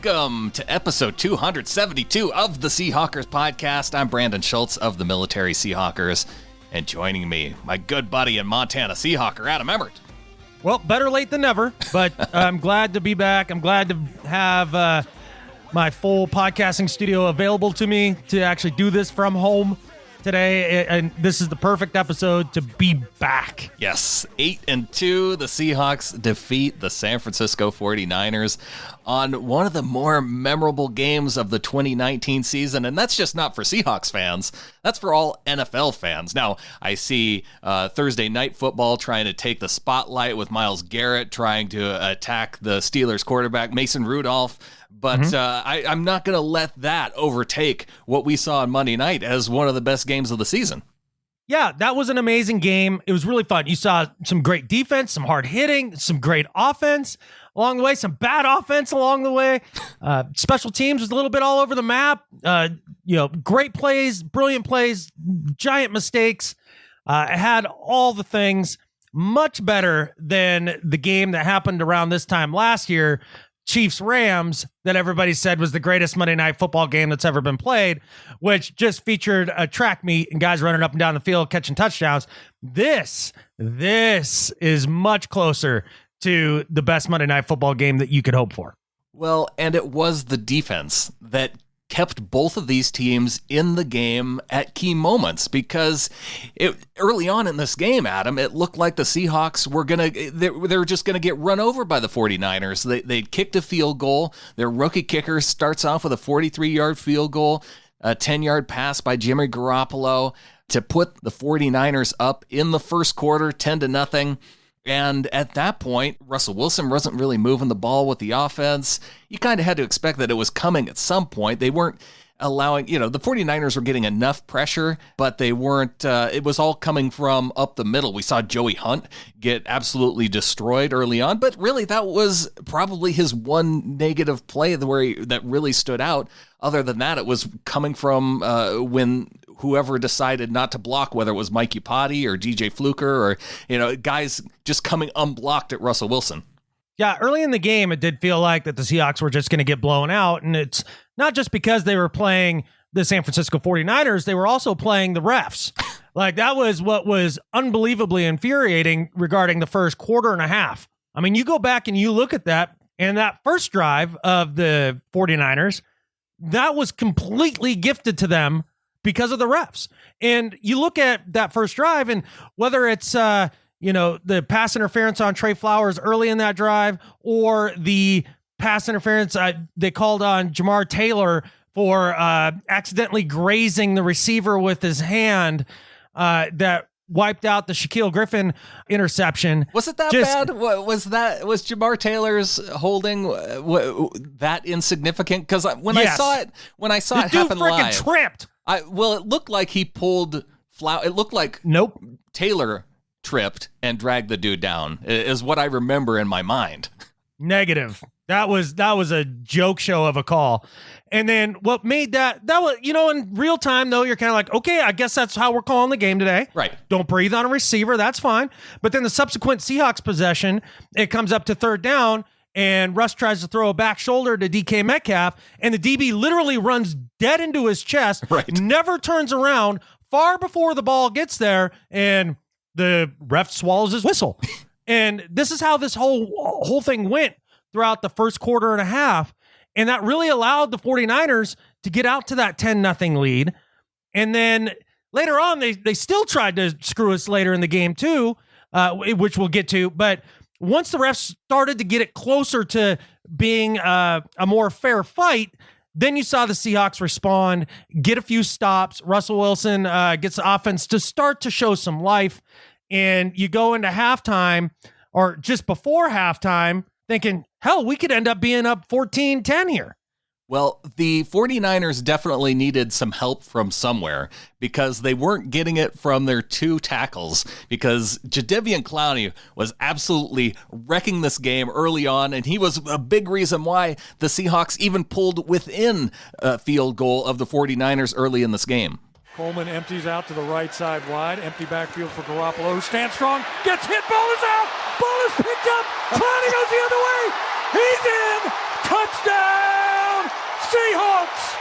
Welcome to episode 272 of the Seahawkers podcast. I'm Brandon Schultz of the Military Seahawkers, and joining me, my good buddy and Montana Seahawker, Adam Emmert. Well, better late than never, but I'm glad to be back. I'm glad to have my full podcasting studio available to me to actually do this from home today, and this is the perfect episode to be back. Yes, 8-2, the Seahawks defeat the San Francisco 49ers on one of the more memorable games of the 2019 season, and that's just not for Seahawks fans. That's for all NFL fans. Now, I see Thursday Night Football trying to take the spotlight with Myles Garrett trying to attack the Steelers quarterback, Mason Rudolph, but I'm not going to let that overtake what we saw on Monday night as one of the best games of the season. Yeah, that was an amazing game. It was really fun. You saw some great defense, some hard hitting, some great offense along the way, some bad offense along the way. Special teams was a little bit all over the map. Great plays, brilliant plays, giant mistakes. It had all the things. Much better than the game that happened around this time last year, Chiefs-Rams, that everybody said was the greatest Monday Night Football game that's ever been played, which just featured a track meet and guys running up and down the field catching touchdowns. This is much closer to the best Monday Night Football game that you could hope for. Well, and it was the defense that kept both of these teams in the game at key moments, because early on in this game, Adam, it looked like the Seahawks were they were just gonna get run over by the 49ers. They kicked a field goal. Their rookie kicker starts off with a 43-yard field goal, a 10-yard pass by Jimmy Garoppolo to put the 49ers up in the first quarter, 10-0. And at that point, Russell Wilson wasn't really moving the ball with the offense. You kind of had to expect that it was coming at some point. They weren't allowing, the 49ers were getting enough pressure, but they weren't, it was all coming from up the middle. We saw Joey Hunt get absolutely destroyed early on, but really that was probably his one negative play that really stood out. Other than that, it was coming from when whoever decided not to block, whether it was Mike Iupati or DJ Fluker or, guys just coming unblocked at Russell Wilson. Yeah, early in the game, it did feel like that the Seahawks were just going to get blown out. And it's not just because they were playing the San Francisco 49ers, they were also playing the refs. Like, that was what was unbelievably infuriating regarding the first quarter and a half. I mean, you go back and you look at that, and that first drive of the 49ers, that was completely gifted to them because of the refs. And you look at that first drive, and whether it's the pass interference on Trey Flowers early in that drive, or the pass interference they called on Jamar Taylor for accidentally grazing the receiver with his hand that wiped out the Shaquille Griffin interception. Was it that bad? Was Jamar Taylor's holding that insignificant? Because when I saw it happen live, tripped. It looked like he pulled It looked like Taylor tripped and dragged the dude down, is what I remember in my mind. Negative. That was a joke show of a call. And then what made that was, in real time, though, you're kind of like, okay, I guess that's how we're calling the game today. Right. Don't breathe on a receiver. That's fine. But then the subsequent Seahawks possession, it comes up to third down, and Russ tries to throw a back shoulder to DK Metcalf, and the DB literally runs dead into his chest, never turns around far before the ball gets there, and the ref swallows his whistle. And this is how this whole thing went throughout the first quarter and a half. And that really allowed the 49ers to get out to that 10-0 lead. And then later on, they still tried to screw us later in the game too, which we'll get to. But once the refs started to get it closer to being a more fair fight, then you saw the Seahawks respond, get a few stops. Russell Wilson gets the offense to start to show some life. And you go into halftime, or just before halftime, thinking, hell, we could end up being up 14-10 here. Well, the 49ers definitely needed some help from somewhere, because they weren't getting it from their two tackles, because Jadeveon Clowney was absolutely wrecking this game early on, and he was a big reason why the Seahawks even pulled within a field goal of the 49ers early in this game. Coleman empties out to the right side wide. Empty backfield for Garoppolo, who stands strong. Gets hit. Ball is out. Ball is picked up. Clowney goes the other way. He's in. Touchdown. Seahawks!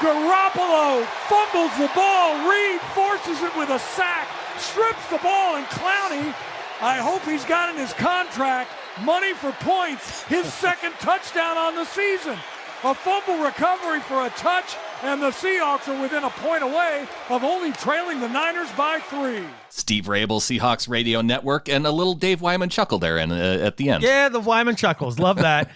Garoppolo fumbles the ball. Reed forces it with a sack, strips the ball, and Clowney, I hope he's got in his contract money for points, his second touchdown on the season. A fumble recovery for a touch, and the Seahawks are within a point away of only trailing the Niners by 3. Steve Rabel, Seahawks Radio Network, and a little Dave Wyman chuckle there at the end. Yeah, the Wyman chuckles. Love that.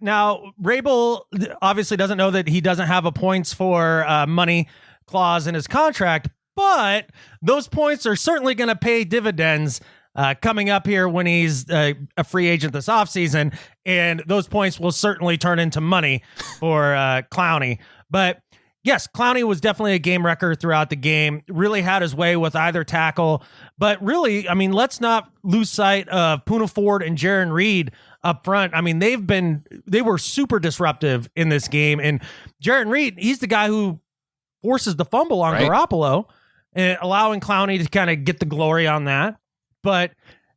Now, Rabel obviously doesn't know that he doesn't have a points for money clause in his contract, but those points are certainly going to pay dividends coming up here when he's a free agent this offseason, and those points will certainly turn into money for Clowney. But yes, Clowney was definitely a game wrecker throughout the game, really had his way with either tackle. But really, I mean, let's not lose sight of Poona Ford and Jaron Reed up front. I mean, they were super disruptive in this game. And Jaron Reed, he's the guy who forces the fumble on Garoppolo, and allowing Clowney to kind of get the glory on that. But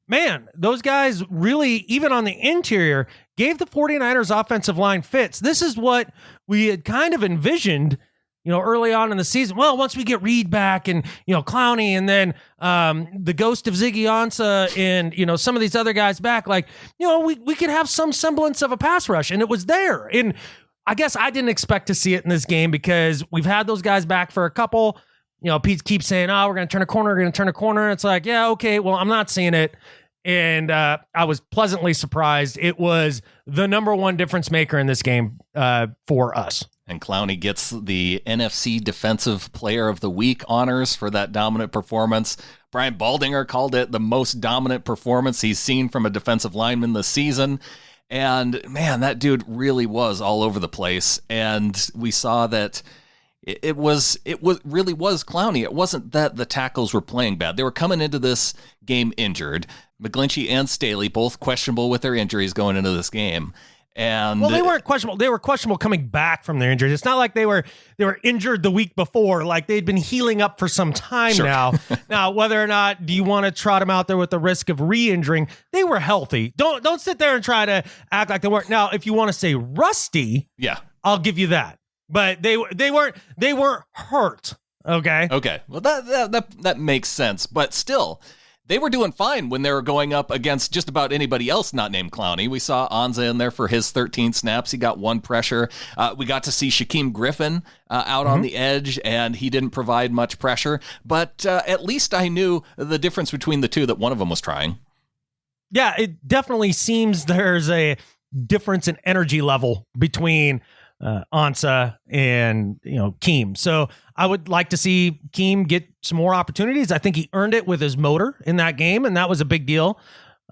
man, those guys really, even on the interior, gave the 49ers offensive line fits. This is what we had kind of envisioned, early on in the season. Well, once we get Reed back and, Clowney, and then the ghost of Ziggy Ansah and, some of these other guys back, we could have some semblance of a pass rush, and it was there. And I guess I didn't expect to see it in this game because we've had those guys back for a couple. Pete keeps saying, we're going to turn a corner, And it's like, yeah, okay, well, I'm not seeing it. And I was pleasantly surprised. It was the number one difference maker in this game for us. And Clowney gets the NFC Defensive Player of the Week honors for that dominant performance. Brian Baldinger called it the most dominant performance he's seen from a defensive lineman this season. And man, that dude really was all over the place. And we saw that it really was Clowney. It wasn't that the tackles were playing bad. They were coming into this game injured. McGlinchey and Staley both questionable with their injuries going into this game. And they weren't questionable. They were questionable coming back from their injuries. It's not like they were injured the week before. Like they'd been healing up for some time now. Now, whether or not do you want to trot them out there with the risk of re-injuring, they were healthy. Don't sit there and try to act like they weren't. Now, if you want to say rusty, I'll give you that. But they weren't hurt. Okay. Well, that makes sense. But still, they were doing fine when they were going up against just about anybody else not named Clowney. We saw Ansah in there for his 13 snaps. He got one pressure. We got to see Shaquem Griffin out on the edge, and he didn't provide much pressure. But at least I knew the difference between the two, that one of them was trying. Yeah, it definitely seems there's a difference in energy level between Ansah and Keem. So I would like to see Keem get some more opportunities. I think he earned it with his motor in that game, and that was a big deal.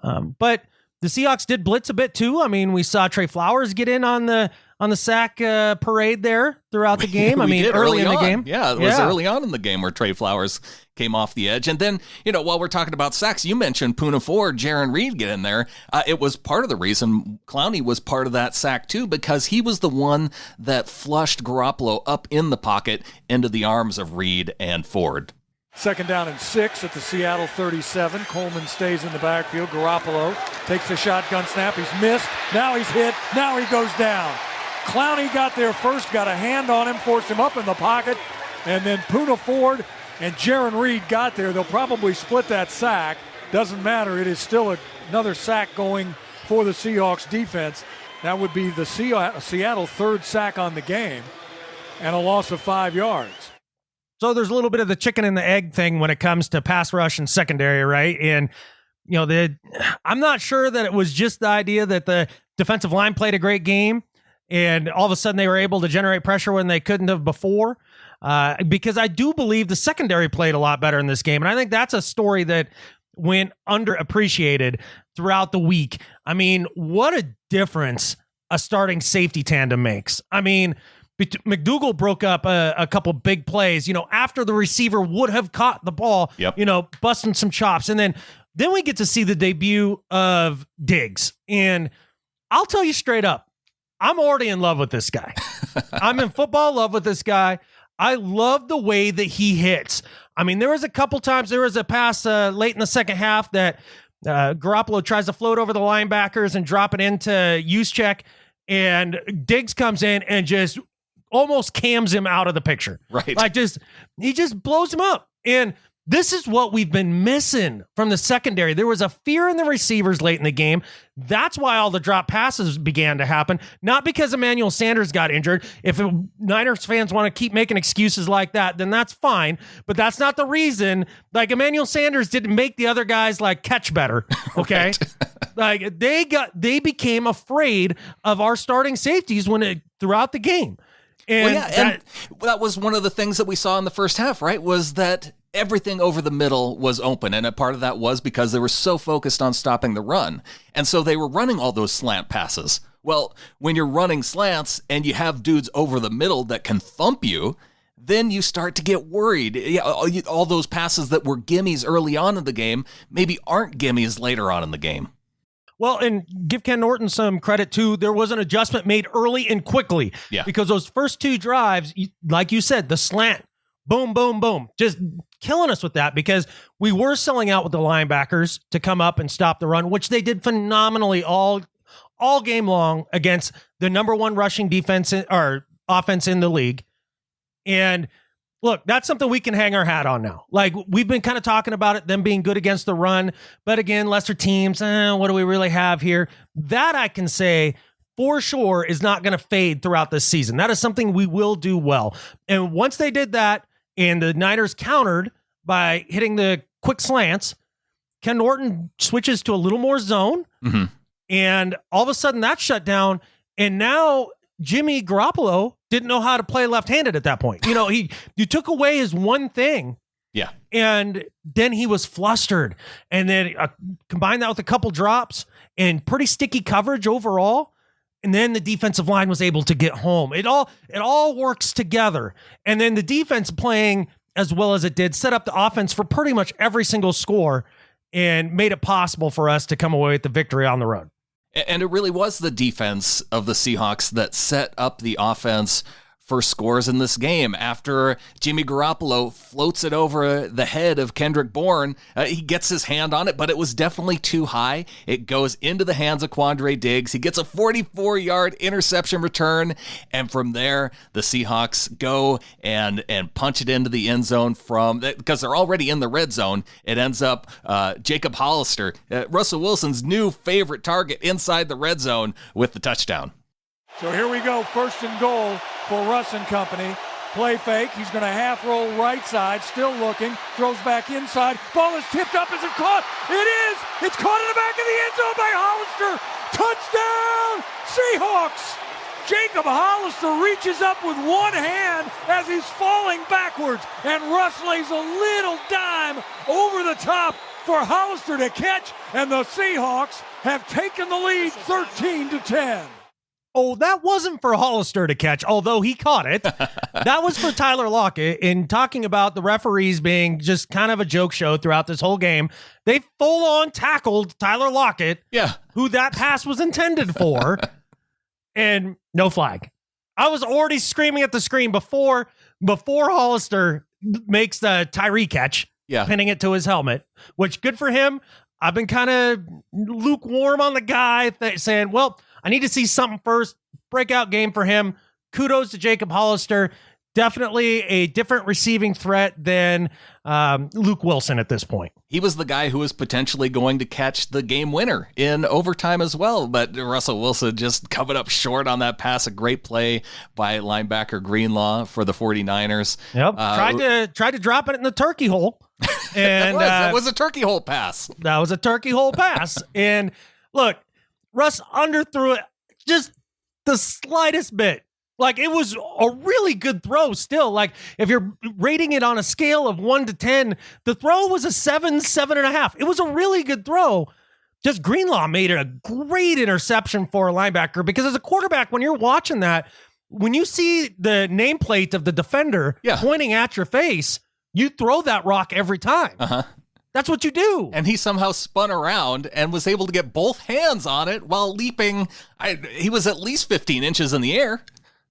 But the Seahawks did blitz a bit too. I mean, we saw Trey Flowers get in on the sack parade there throughout the game. Early in the game. Yeah, it was early on in the game where Trey Flowers came off the edge. And then, while we're talking about sacks, you mentioned Poona Ford, Jaron Reed get in there. It was part of the reason Clowney was part of that sack too, because he was the one that flushed Garoppolo up in the pocket into the arms of Reed and Ford. 2nd down and 6 at the Seattle 37. Coleman stays in the backfield. Garoppolo takes the shotgun snap. He's missed. Now he's hit. Now he goes down. Clowney got there first, got a hand on him, forced him up in the pocket, and then Poona Ford and Jaron Reed got there. They'll probably split that sack. Doesn't matter. It is still another sack going for the Seahawks defense. That would be the Seattle 3rd sack on the game and a loss of 5 yards. So there's a little bit of the chicken and the egg thing when it comes to pass rush and secondary, right? And, I'm not sure that it was just the idea that the defensive line played a great game and all of a sudden they were able to generate pressure when they couldn't have before. Because I do believe the secondary played a lot better in this game. And I think that's a story that went underappreciated throughout the week. I mean, what a difference a starting safety tandem makes. I mean, McDougal broke up a couple big plays, after the receiver would have caught the ball, busting some chops. And then we get to see the debut of Diggs. And I'll tell you straight up, I'm already in love with this guy. I'm in football love with this guy. I love the way that he hits. I mean, there was a couple times, there was a pass late in the second half that Garoppolo tries to float over the linebackers and drop it into Juszczyk, and Diggs comes in and just almost cams him out of the picture. Right. Like he just blows him up. And this is what we've been missing from the secondary. There was a fear in the receivers late in the game. That's why all the drop passes began to happen. Not because Emmanuel Sanders got injured. If Niners fans want to keep making excuses like that, then that's fine. But that's not the reason. Like, Emmanuel Sanders didn't make the other guys like catch better. Okay. Like, they became afraid of our starting safeties throughout the game. And, and that was one of the things that we saw in the first half, right? Was that everything over the middle was open. And a part of that was because they were so focused on stopping the run. And so they were running all those slant passes. Well, when you're running slants and you have dudes over the middle that can thump you, then you start to get worried. Yeah, all those passes that were gimmies early on in the game maybe aren't gimmies later on in the game. Well, and give Ken Norton some credit, too. There was an adjustment made early and quickly. Yeah. Because those first two drives, like you said, the slant, boom, boom, boom, just killing us with that, because we were selling out with the linebackers to come up and stop the run, which they did phenomenally all game long against the number one rushing defense or offense in the league. And look, that's something we can hang our hat on now. Like, we've been kind of talking about it, them being good against the run. But again, lesser teams, what do we really have here? That I can say for sure is not going to fade throughout this season. That is something we will do well. And once they did that and the Niners countered by hitting the quick slants, Ken Norton switches to a little more zone. Mm-hmm. And all of a sudden that shut down. And now Jimmy Garoppolo didn't know how to play left-handed at that point. You took away his one thing. Yeah. And then he was flustered. And then combine that with a couple drops and pretty sticky coverage overall. And then the defensive line was able to get home. It all works together. And then the defense playing as well as it did set up the offense for pretty much every single score and made it possible for us to come away with the victory on the road. And it really was the defense of the Seahawks that set up the offense for scores in this game. After Jimmy Garoppolo floats it over the head of Kendrick Bourne, he gets his hand on it, but it was definitely too high. It goes into the hands of Quandre Diggs. He gets a 44-yard interception return, and from there, the Seahawks go and punch it into the end zone because they're already in the red zone. It ends up Jacob Hollister, Russell Wilson's new favorite target inside the red zone, with the touchdown. So here we go, 1st and goal for Russ and company. Play fake. He's going to half roll right side, still looking. Throws back inside. Ball is tipped up. Is it caught? It is. It's caught in the back of the end zone by Hollister. Touchdown, Seahawks. Jacob Hollister reaches up with one hand as he's falling backwards, and Russ lays a little dime over the top for Hollister to catch, and the Seahawks have taken the lead 13-10. Oh, that wasn't for Hollister to catch, although he caught it. That was for Tyler Lockett. In talking about the referees being just kind of a joke show throughout this whole game, they full-on tackled Tyler Lockett, who that pass was intended for, and no flag. I was already screaming at the screen before Hollister makes the Tyree catch, pinning it to his helmet, which good for him. I've been kind of lukewarm on the guy, saying, well, I need to see something first. Breakout game for him. Kudos to Jacob Hollister. Definitely a different receiving threat than Luke Wilson at this point. He was the guy who was potentially going to catch the game winner in overtime as well, but Russell Wilson just coming up short on that pass. A great play by linebacker Greenlaw for the 49ers. Yep, tried to drop it in the turkey hole. And that was a turkey hole pass. That was a turkey hole pass. And look, Russ underthrew it just the slightest bit. Like, it was a really good throw still. Like, if you're rating it on a scale of 1 to 10, the throw was a 7.5. It was a really good throw. Just Greenlaw made it a great interception for a linebacker, because as a quarterback, when you're watching that, when you see the nameplate of the defender pointing at your face, you throw that rock every time. Uh-huh. That's what you do. And he somehow spun around and was able to get both hands on it while leaping. He was at least 15 inches in the air.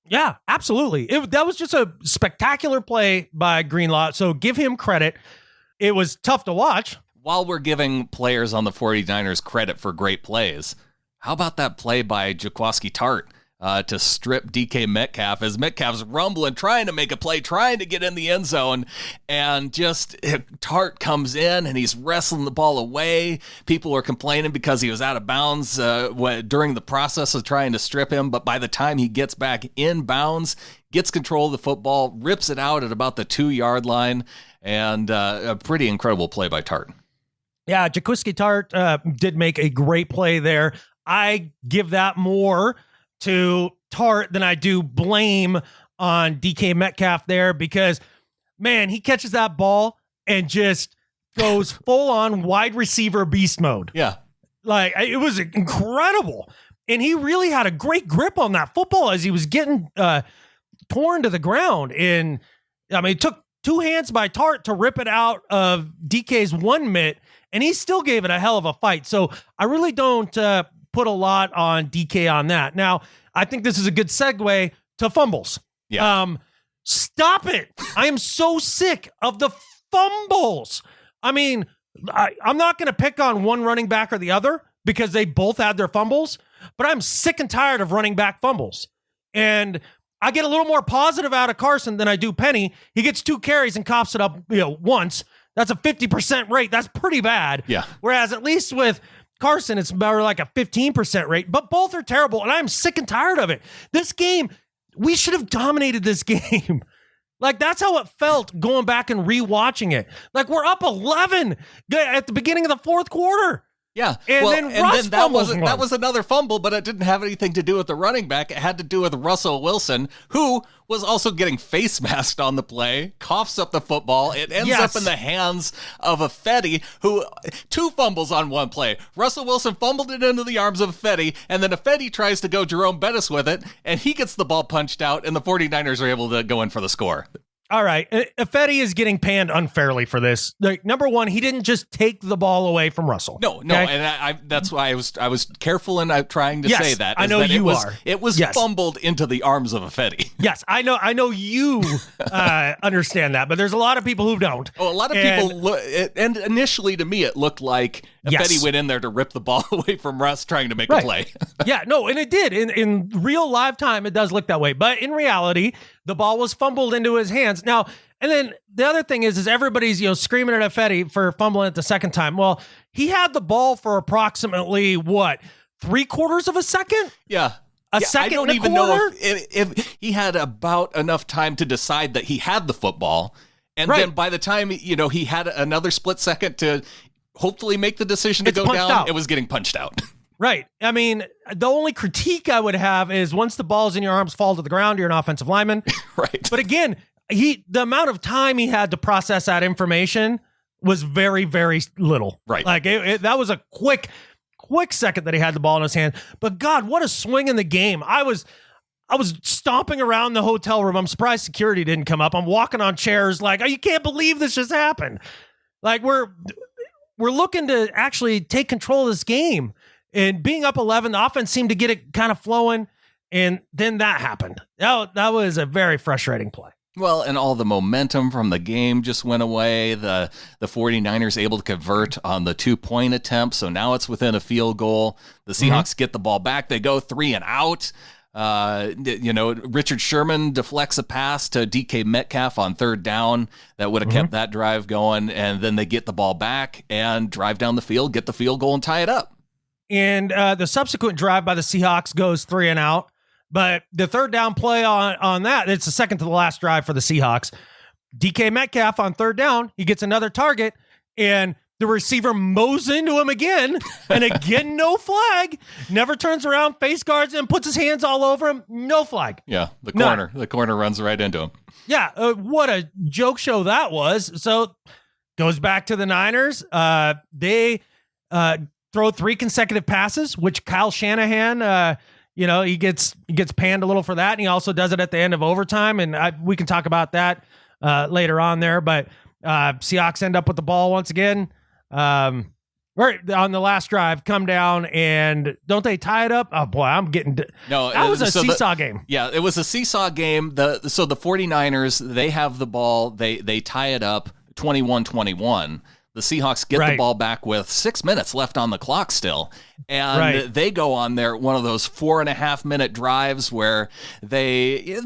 Yeah, absolutely. That was just a spectacular play by Greenlaw, so give him credit. It was tough to watch. While we're giving players on the 49ers credit for great plays, how about that play by Jaquiski Tartt to strip DK Metcalf as Metcalf's rumbling, trying to make a play, trying to get in the end zone, and just Tart comes in and he's wrestling the ball away. People are complaining because he was out of bounds during the process of trying to strip him, but by the time he gets back in bounds, gets control of the football, rips it out at about the 2-yard line, and a pretty incredible play by Tart. Yeah, Jaquiski Tart did make a great play there. I give that more to Tart than I do blame on DK Metcalf there because, man, he catches that ball and just goes full on wide receiver beast mode. Yeah. Like, it was incredible. And he really had a great grip on that football as he was getting torn to the ground. And I mean, it took 2 hands by Tart to rip it out of DK's one mitt, and he still gave it a hell of a fight. So I really don't put a lot on DK on that. Now, I think this is a good segue to fumbles. Yeah. Stop it. I am so sick of the fumbles. I mean, I'm not going to pick on one running back or the other because they both had their fumbles, but I'm sick and tired of running back fumbles. And I get a little more positive out of Carson than I do Penny. He gets 2 carries and coughs it up, once. That's a 50% rate. That's pretty bad. Yeah. Whereas at least with Carson, it's about like a 15% rate, but both are terrible, and I'm sick and tired of it. This game, we should have dominated this game. Like, that's how it felt going back and rewatching it. Like, we're up 11 at the beginning of the 4th quarter. Yeah, and then that was another fumble, but it didn't have anything to do with the running back. It had to do with Russell Wilson, who was also getting face masked on the play, coughs up the football. It ends up in the hands of Ifedi, who 2 fumbles on one play. Russell Wilson fumbled it into the arms of Ifedi, and then Ifedi tries to go Jerome Bettis with it, and he gets the ball punched out, and the 49ers are able to go in for the score. All right. Ifedi is getting panned unfairly for this. Like, number one, he didn't just take the ball away from Russell. No, okay? And that's why I was careful in trying to say that. I know that you it was fumbled into the arms of Ifedi. Yes, I know you understand that, but there's a lot of people who don't. Oh, a lot of people, and initially to me it looked like Ifedi went in there to rip the ball away from Russ trying to make a play. Yeah, no, and it did. In real live time, it does look that way. But in reality, the ball was fumbled into his hands. Now, and then the other thing is everybody's screaming at Ifedi for fumbling it the second time. Well, he had the ball for approximately, 3/4 of a second? Yeah. A second. I don't even know if he had about enough time to decide that he had the football. And then by the time, he had another split second to hopefully make the decision to go down, it was getting punched out. Right. I mean, the only critique I would have is once the ball's in your arms, fall to the ground, you're an offensive lineman. Right. But again, the amount of time he had to process that information was very, very little. Right. Like that was a quick second that he had the ball in his hand. But God, what a swing in the game. I was stomping around the hotel room. I'm surprised security didn't come up. I'm walking on chairs like, you can't believe this just happened. Like we're looking to actually take control of this game. And being up 11, the offense seemed to get it kind of flowing, and then that happened. That was a very frustrating play. Well, and all the momentum from the game just went away. The 49ers able to convert on the 2-point attempt, so now it's within a field goal. The Seahawks get the ball back. They go 3 and out. Richard Sherman deflects a pass to DK Metcalf on 3rd down that would have kept that drive going, and then they get the ball back and drive down the field, get the field goal, and tie it up. And the subsequent drive by the Seahawks goes 3 and out. But the 3rd down play on that, it's the second to the last drive for the Seahawks. DK Metcalf on 3rd down, he gets another target, and the receiver mows into him again, and again, no flag. Never turns around, face guards him, puts his hands all over him, no flag. Yeah, the corner runs right into him. Yeah, what a joke show that was. So goes back to the Niners. They throw 3 consecutive passes, which Kyle Shanahan, he gets panned a little for that, and he also does it at the end of overtime, and we can talk about that later on there. But Seahawks end up with the ball once again. Right on the last drive, come down, and don't they tie it up? Oh boy, I'm getting no. That was a seesaw game. Yeah, it was a seesaw game. The 49ers, they have the ball, they tie it up 21-21. The Seahawks get the ball back with 6 minutes left on the clock still. And they go on one of those 4.5 minute drives where they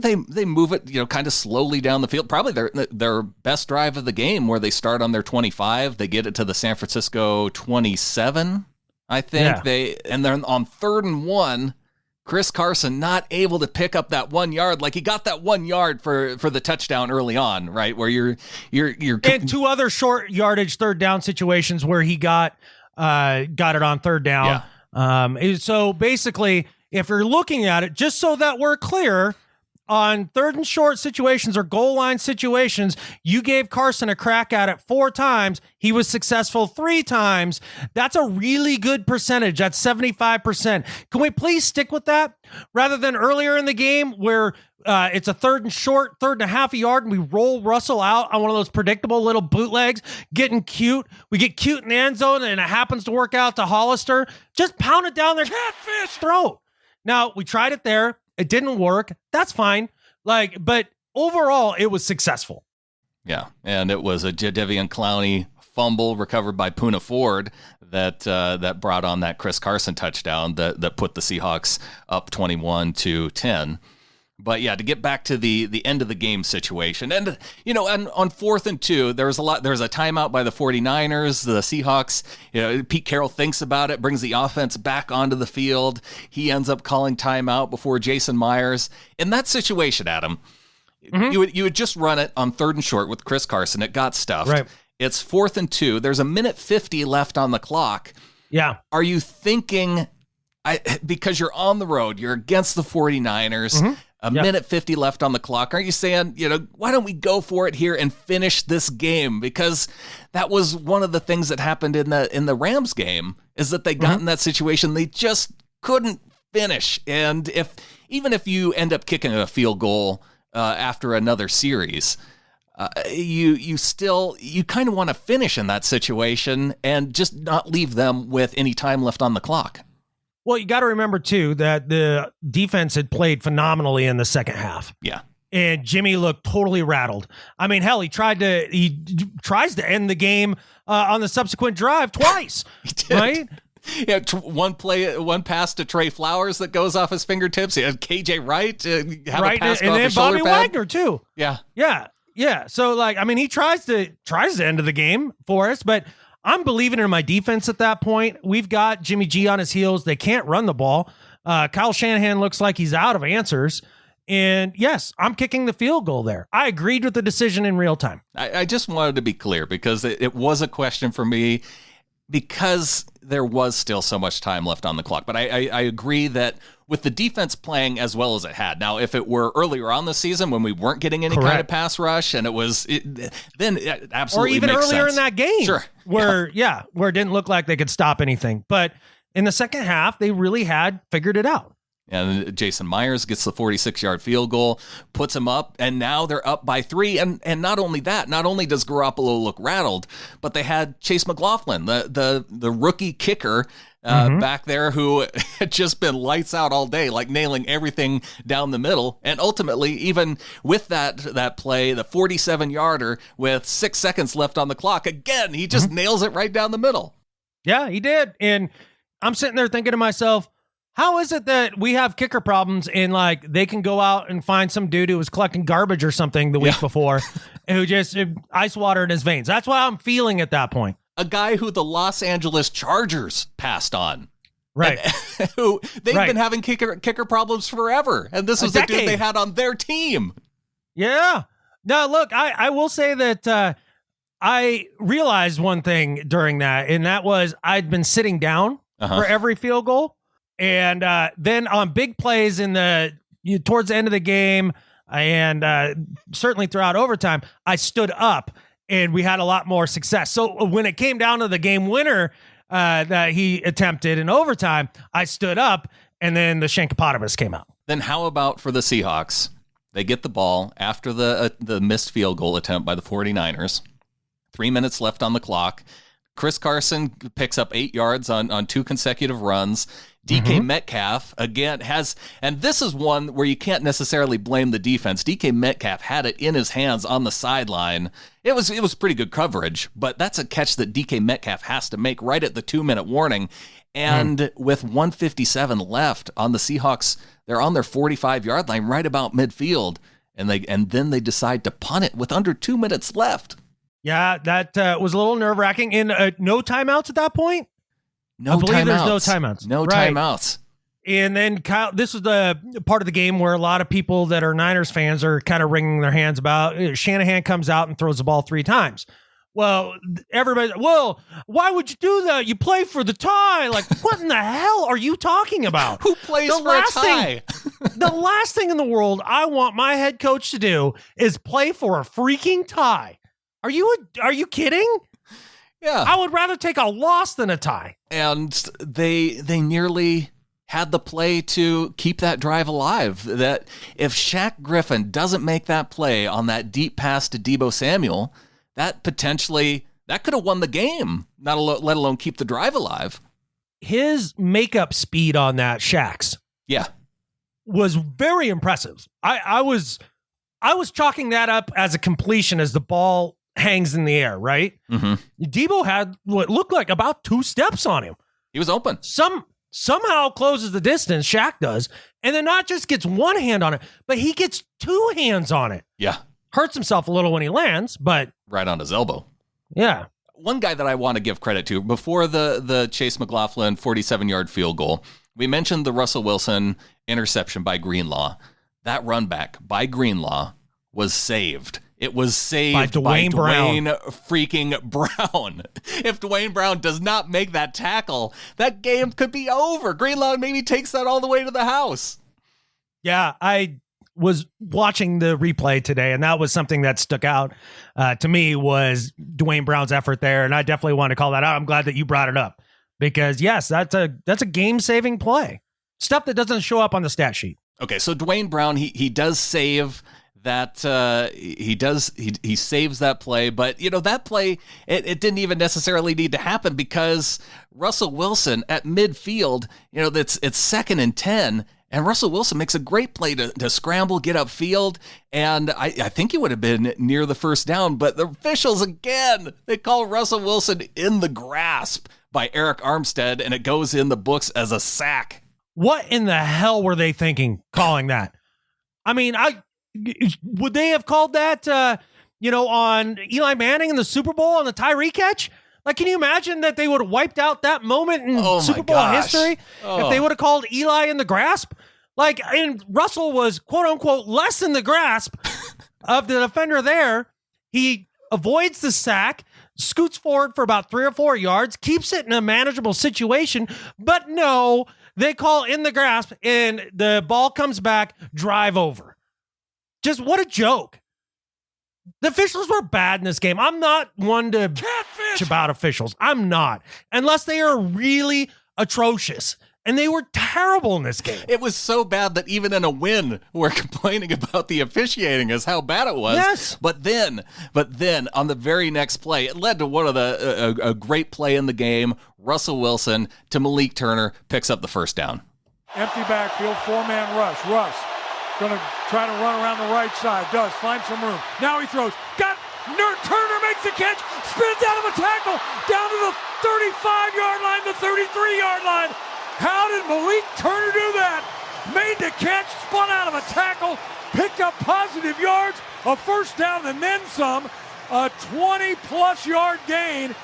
move it, kind of slowly down the field. Probably their best drive of the game, where they start on their 25. They get it to the San Francisco 27, I think. Yeah. And then on 3rd and 1, Chris Carson not able to pick up that 1 yard. Like, he got that 1 yard for the touchdown early on, right? Where you're and 2 other short yardage third down situations where he got it on third down. Yeah. So basically, if you're looking at it, just so that we're clear, on 3rd and short situations or goal line situations, you gave Carson a crack at it 4 times. He was successful 3 times. That's a really good percentage. That's 75%. Can we please stick with that? Rather than earlier in the game where it's a 3rd and short, 3.5 yard, and we roll Russell out on one of those predictable little bootlegs, getting cute. We get cute in the end zone, and it happens to work out to Hollister. Just pound it down their catfish throat. Now, we tried it there. It didn't work. That's fine. But overall, it was successful. Yeah, and it was a Jadeveon Clowney fumble recovered by Poona Ford that brought on that Chris Carson touchdown that put the Seahawks up 21-10. But yeah, to get back to the end of the game situation, and on 4th and 2, there was a timeout by the 49ers. The Seahawks, Pete Carroll thinks about it, brings the offense back onto the field. He ends up calling timeout before Jason Myers. In that situation, Adam, you would just run it on 3rd and short with Chris Carson. It got stuffed. Right. It's 4th and 2. There's 1:50 left on the clock. Yeah. Are you thinking, because you're on the road, you're against the 49ers, 1:50 left on the clock, aren't you saying, why don't we go for it here and finish this game? Because that was one of the things that happened in the Rams game, is that they got in that situation. They just couldn't finish. And even if you end up kicking a field goal after another series, you kind of want to finish in that situation and just not leave them with any time left on the clock. Well, you got to remember, too, that the defense had played phenomenally in the second half. Yeah. And Jimmy looked totally rattled. I mean, hell, he tries to end the game on the subsequent drive twice. He did. Right? Yeah, one pass to Trey Flowers that goes off his fingertips. He had KJ Wright have a pass go off his shoulder pad. And Bobby Wagner, too. Yeah. So, he tries to end the game for us, but I'm believing in my defense at that point. We've got Jimmy G on his heels. They can't run the ball. Kyle Shanahan looks like he's out of answers. And yes, I'm kicking the field goal there. I agreed with the decision in real time. I just wanted to be clear because it was a question for me, because there was still so much time left on the clock. But I agree that with the defense playing as well as it had. Now, if it were earlier on the season when we weren't getting any kind of pass rush and then it absolutely or even makes earlier sense. In that game. Sure. Where it didn't look like they could stop anything. But in the second half, they really had figured it out. And Jason Myers gets the 46-yard field goal, puts him up, and now they're up by 3. And not only that, not only does Garoppolo look rattled, but they had Chase McLaughlin, the rookie kicker back there, who had just been lights out all day, like nailing everything down the middle. And ultimately, even with that play, the 47-yarder with 6 seconds left on the clock, again, he just nails it right down the middle. Yeah, he did. And I'm sitting there thinking to myself, how is it that we have kicker problems and they can go out and find some dude who was collecting garbage or something the week before who just ice water in his veins? That's what I'm feeling at that point. A guy who the Los Angeles Chargers passed on. Right. Who they've been having kicker problems forever. And this was the dude they had on their team. Yeah. No, look, I will say that I realized one thing during that, and that was I'd been sitting down for every field goal. And then on big plays towards the end of the game and certainly throughout overtime, I stood up and we had a lot more success. So when it came down to the game winner that he attempted in overtime, I stood up and then the Shankopotamus came out. Then how about for the Seahawks? They get the ball after the missed field goal attempt by the 49ers. 3 minutes left on the clock. Chris Carson picks up 8 yards on 2 consecutive runs. DK Metcalf, again, and this is one where you can't necessarily blame the defense. DK Metcalf had it in his hands on the sideline. It was pretty good coverage, but that's a catch that DK Metcalf has to make right at the 2-minute warning. And with 1:57 left on the Seahawks, they're on their 45-yard line right about midfield, and then they decide to punt it with under 2 minutes left. Yeah, that was a little nerve-wracking. And no timeouts at that point? No timeouts. There's no timeouts. No timeouts. And then Kyle, this was the part of the game where a lot of people that are Niners fans are kind of wringing their hands about. Shanahan comes out and throws the ball 3 times. Well, everybody, why would you do that? You play for the tie. Like, what in the hell are you talking about? Who plays for a tie? The last thing in the world I want my head coach to do is play for a freaking tie. Are you kidding? Yeah. I would rather take a loss than a tie. And they nearly had the play to keep that drive alive. That if Shaq Griffin doesn't make that play on that deep pass to Deebo Samuel, that could have won the game, let alone keep the drive alive. His makeup speed on that, Shaq's, was very impressive. I was chalking that up as a completion as the ball hangs in the air, right? Mm-hmm. Deebo had what looked like about 2 steps on him. He was open. Somehow closes the distance, Shaq does, and then not just gets 1 hand on it, but he gets 2 hands on it. Yeah. Hurts himself a little when he lands, but... Right on his elbow. Yeah. One guy that I want to give credit to, before the Chase McLaughlin 47-yard field goal, we mentioned the Russell Wilson interception by Greenlaw. That run back by Greenlaw was saved. It was saved by Dwayne freaking Brown. If Dwayne Brown does not make that tackle, that game could be over. Greenlaw maybe takes that all the way to the house. Yeah, I was watching the replay today, and that was something that stuck out to me was Dwayne Brown's effort there, and I definitely want to call that out. I'm glad that you brought it up because, yes, that's a game-saving play. Stuff that doesn't show up on the stat sheet. Okay, so Dwayne Brown, he does save that he saves that play, but that play it didn't even necessarily need to happen because Russell Wilson at midfield, it's 2nd and 10, and Russell Wilson makes a great play to scramble, get upfield, and I think it would have been near the first down, but the officials again, they call Russell Wilson in the grasp by Eric Armstead, and it goes in the books as a sack. What in the hell were they thinking calling that? I mean, would they have called that, on Eli Manning in the Super Bowl on the Tyree catch? Like, can you imagine that they would have wiped out that moment in Super Bowl history if they would have called Eli in the grasp? Like, and Russell was, quote unquote, less in the grasp of the defender there. He avoids the sack, scoots forward for about 3 or 4 yards, keeps it in a manageable situation, but no, they call in the grasp, and the ball comes back, drive over. Just what a joke. The officials were bad in this game. I'm not one to bitch about officials. I'm not. Unless they are really atrocious. And they were terrible in this game. It was so bad that even in a win, we're complaining about the officiating as how bad it was. Yes. But then on the very next play, it led to one of a great play in the game. Russell Wilson to Malik Turner picks up the first down. Empty backfield, 4-man rush. Russ going to try to run around the right side. Does. Find some room. Now he throws. Turner makes the catch. Spins out of a tackle. Down to the 35-yard line, the 33-yard line. How did Malik Turner do that? Made the catch. Spun out of a tackle. Picked up positive yards. A first down and then some. A 20-plus yard gain.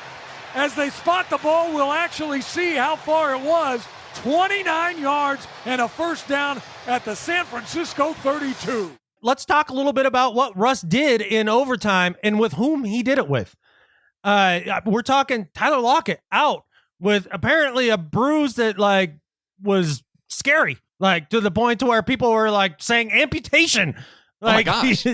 As they spot the ball, we'll actually see how far it was. 29 yards and a first down at the San Francisco 32. Let's talk a little bit about what Russ did in overtime and with whom he did it with. We're talking Tyler Lockett out with apparently a bruise that was scary, to the point to where people were saying amputation. Oh my gosh.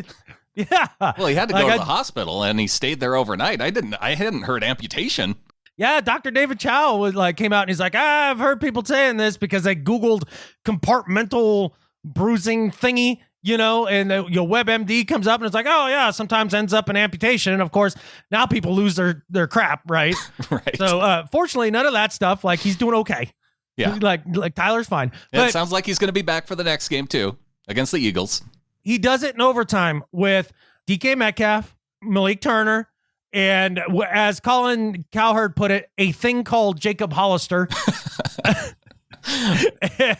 Yeah. Well, he had to go to the hospital and he stayed there overnight. I hadn't heard amputation. Yeah, Dr. David Chow came out and he's like, I've heard people saying this because they Googled compartmental bruising thingy, and your WebMD comes up and it's like, oh yeah, sometimes ends up in amputation. And of course, now people lose their crap, right? Right. So fortunately, none of that stuff. He's doing okay. Yeah. Like Tyler's fine. It sounds like he's going to be back for the next game, too, against the Eagles. He does it in overtime with DK Metcalf, Malik Turner, and as Colin Cowherd put it, a thing called Jacob Hollister.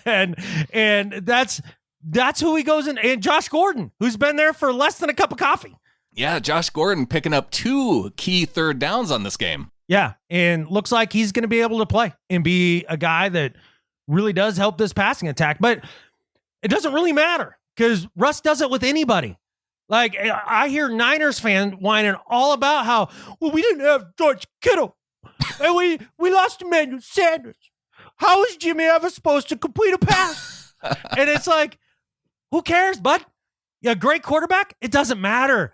and that's who he goes in. And Josh Gordon, who's been there for less than a cup of coffee. Yeah, Josh Gordon picking up 2 key third downs on this game. Yeah, and looks like he's going to be able to play and be a guy that really does help this passing attack. But it doesn't really matter because Russ does it with anybody. Like, I hear Niners fans whining all about how, well, we didn't have George Kittle, and we lost Emmanuel Sanders. How is Jimmy ever supposed to complete a pass? And it's like, who cares, bud? Yeah, great quarterback? It doesn't matter.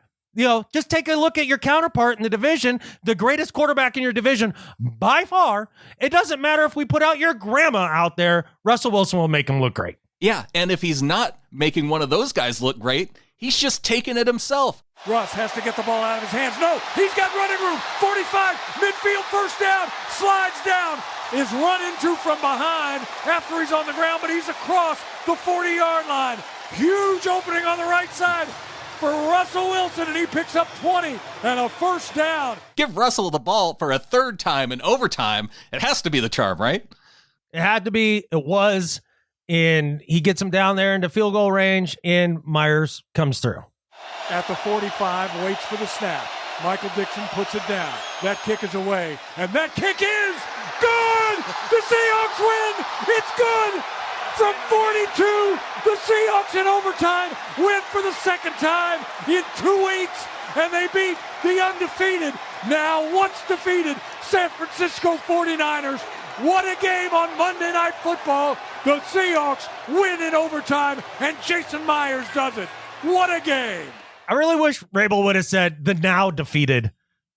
Just take a look at your counterpart in the division, the greatest quarterback in your division by far. It doesn't matter if we put out your grandma out there. Russell Wilson will make him look great. Yeah, and if he's not making one of those guys look great, he's just taking it himself. Russ has to get the ball out of his hands. No, he's got running room. 45, midfield, first down, slides down, is run into from behind after he's on the ground, but he's across the 40-yard line. Huge opening on the right side for Russell Wilson, and he picks up 20 and a first down. Give Russell the ball for a third time in overtime. It has to be the charm, right? It had to be. It was. And he gets him down there into field goal range, and Myers comes through. At the 45, waits for the snap. Michael Dixon puts it down. That kick is away, and that kick is good! The Seahawks win! It's good! From 42, the Seahawks in overtime win for the second time in 2 weeks, and they beat the undefeated, now once defeated, San Francisco 49ers. What a game on Monday Night Football. The Seahawks win in overtime, and Jason Myers does it. What a game. I really wish Rabel would have said the now defeated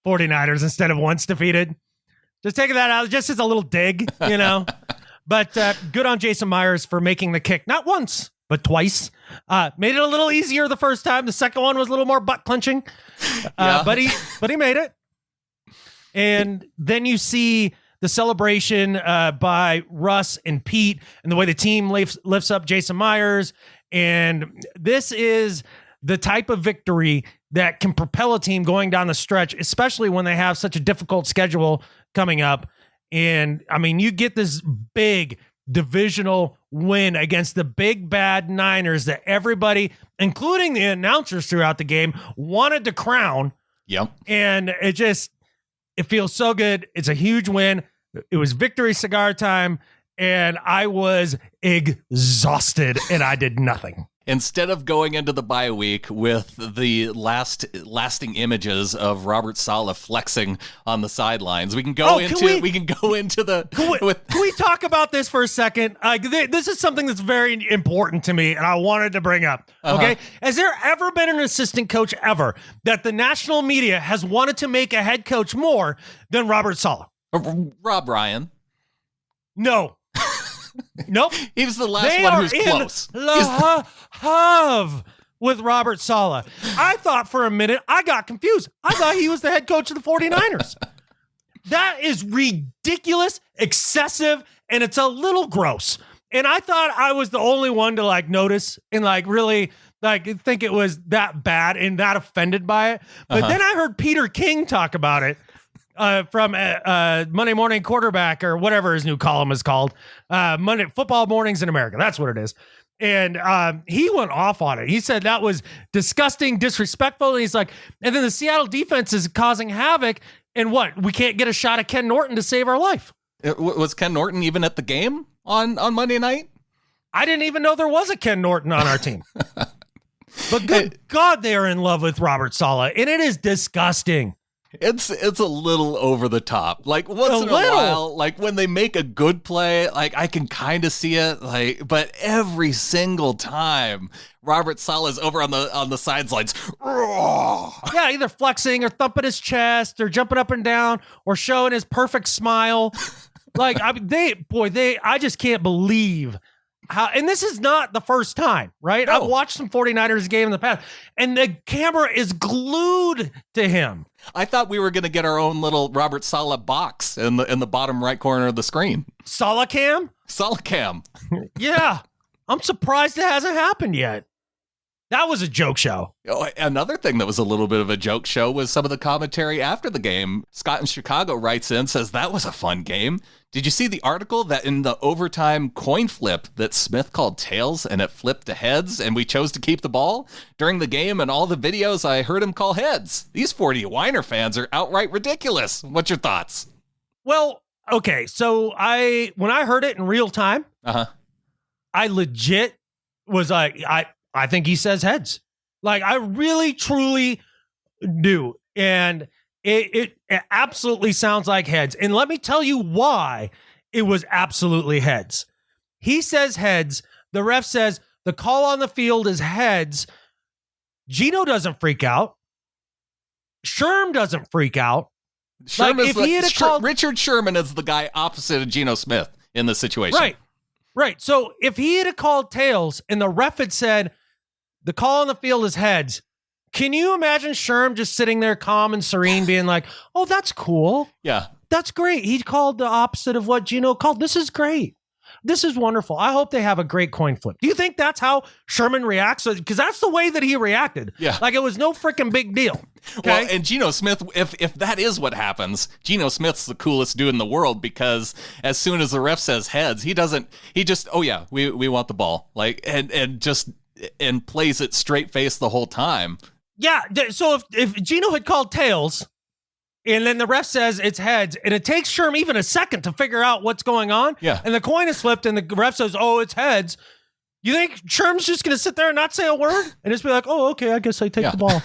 49ers instead of once defeated. Just taking that out just as a little dig, But good on Jason Myers for making the kick, not once, but twice. Made it a little easier the first time. The second one was a little more butt clenching, but he made it. And then you see the celebration by Russ and Pete and the way the team lifts up Jason Myers. And this is the type of victory that can propel a team going down the stretch, especially when they have such a difficult schedule coming up. And I mean, you get this big divisional win against the big bad Niners that everybody, including the announcers throughout the game, wanted to crown. Yep. And it feels so good. It's a huge win. It was victory cigar time, and I was exhausted, and I did nothing. Instead of going into the bye week with the lasting images of Robert Saleh flexing on the sidelines, we can go Can we talk about this for a second? This is something that's very important to me, and I wanted to bring up. Okay, has there ever been an assistant coach ever that the national media has wanted to make a head coach more than Robert Saleh? Rob Ryan. No. Nope. He was the last one who's close. Love with Robert Saleh. I thought for a minute, I got confused. I thought he was the head coach of the 49ers. That is ridiculous, excessive, and it's a little gross. And I thought I was the only one to notice and really think it was that bad and that offended by it. But then I heard Peter King talk about it. From Monday Morning Quarterback or whatever his new column is called, Monday Football Mornings in America. That's what it is. And he went off on it. He said that was disgusting, disrespectful. And he's like, and then the Seattle defense is causing havoc. And what? We can't get a shot at Ken Norton to save our life. Was Ken Norton even at the game on Monday night? I didn't even know there was a Ken Norton on our team. But good God, they are in love with Robert Saleh. And it is disgusting. It's a little over the top. Once in a while, when they make a good play, I can kind of see it. But every single time, Robert Saleh's over on the sidelines. Yeah, either flexing or thumping his chest or jumping up and down or showing his perfect smile. I just can't believe how, and this is not the first time, right? No. I've watched some 49ers game in the past, and the camera is glued to him. I thought we were going to get our own little Robert Saleh box in the bottom right corner of the screen. Salacam? Salacam. Yeah. I'm surprised it hasn't happened yet. That was a joke show. Oh, another thing that was a little bit of a joke show was some of the commentary after the game. Scott in Chicago writes in, says, that was a fun game. Did you see the article that in the overtime coin flip that Smith called tails and it flipped to heads and we chose to keep the ball during the game, and all the videos I heard him call heads? These 40 Weiner fans are outright ridiculous. What's your thoughts? Well, okay, so when I heard it in real time, I legit was like, I think he says heads. Like, I really, truly do. And it absolutely sounds like heads. And let me tell you why it was absolutely heads. He says heads. The ref says the call on the field is heads. Gino doesn't freak out. Sherm doesn't freak out. Richard Sherman is the guy opposite of Geno Smith in this situation. Right. So if he had called tails and the ref had said the call on the field is heads, can you imagine Sherm just sitting there calm and serene being like, oh, that's cool. Yeah. That's great. He called the opposite of what Gino called. This is great. This is wonderful. I hope they have a great coin flip. Do you think that's how Sherman reacts? Because that's the way that he reacted. Yeah. Like it was no freaking big deal. Okay? Well, and Geno Smith, if that is what happens, Geno Smith's the coolest dude in the world, because as soon as the ref says heads, he just, oh yeah, we want the ball. Like, and plays it straight face the whole time. Yeah. So if Gino had called tails and then the ref says it's heads, and it takes Sherm even a second to figure out what's going on. Yeah. And the coin is flipped and the ref says, oh, it's heads. You think Sherm's just going to sit there and not say a word and just be like, oh, okay, I guess I take the ball.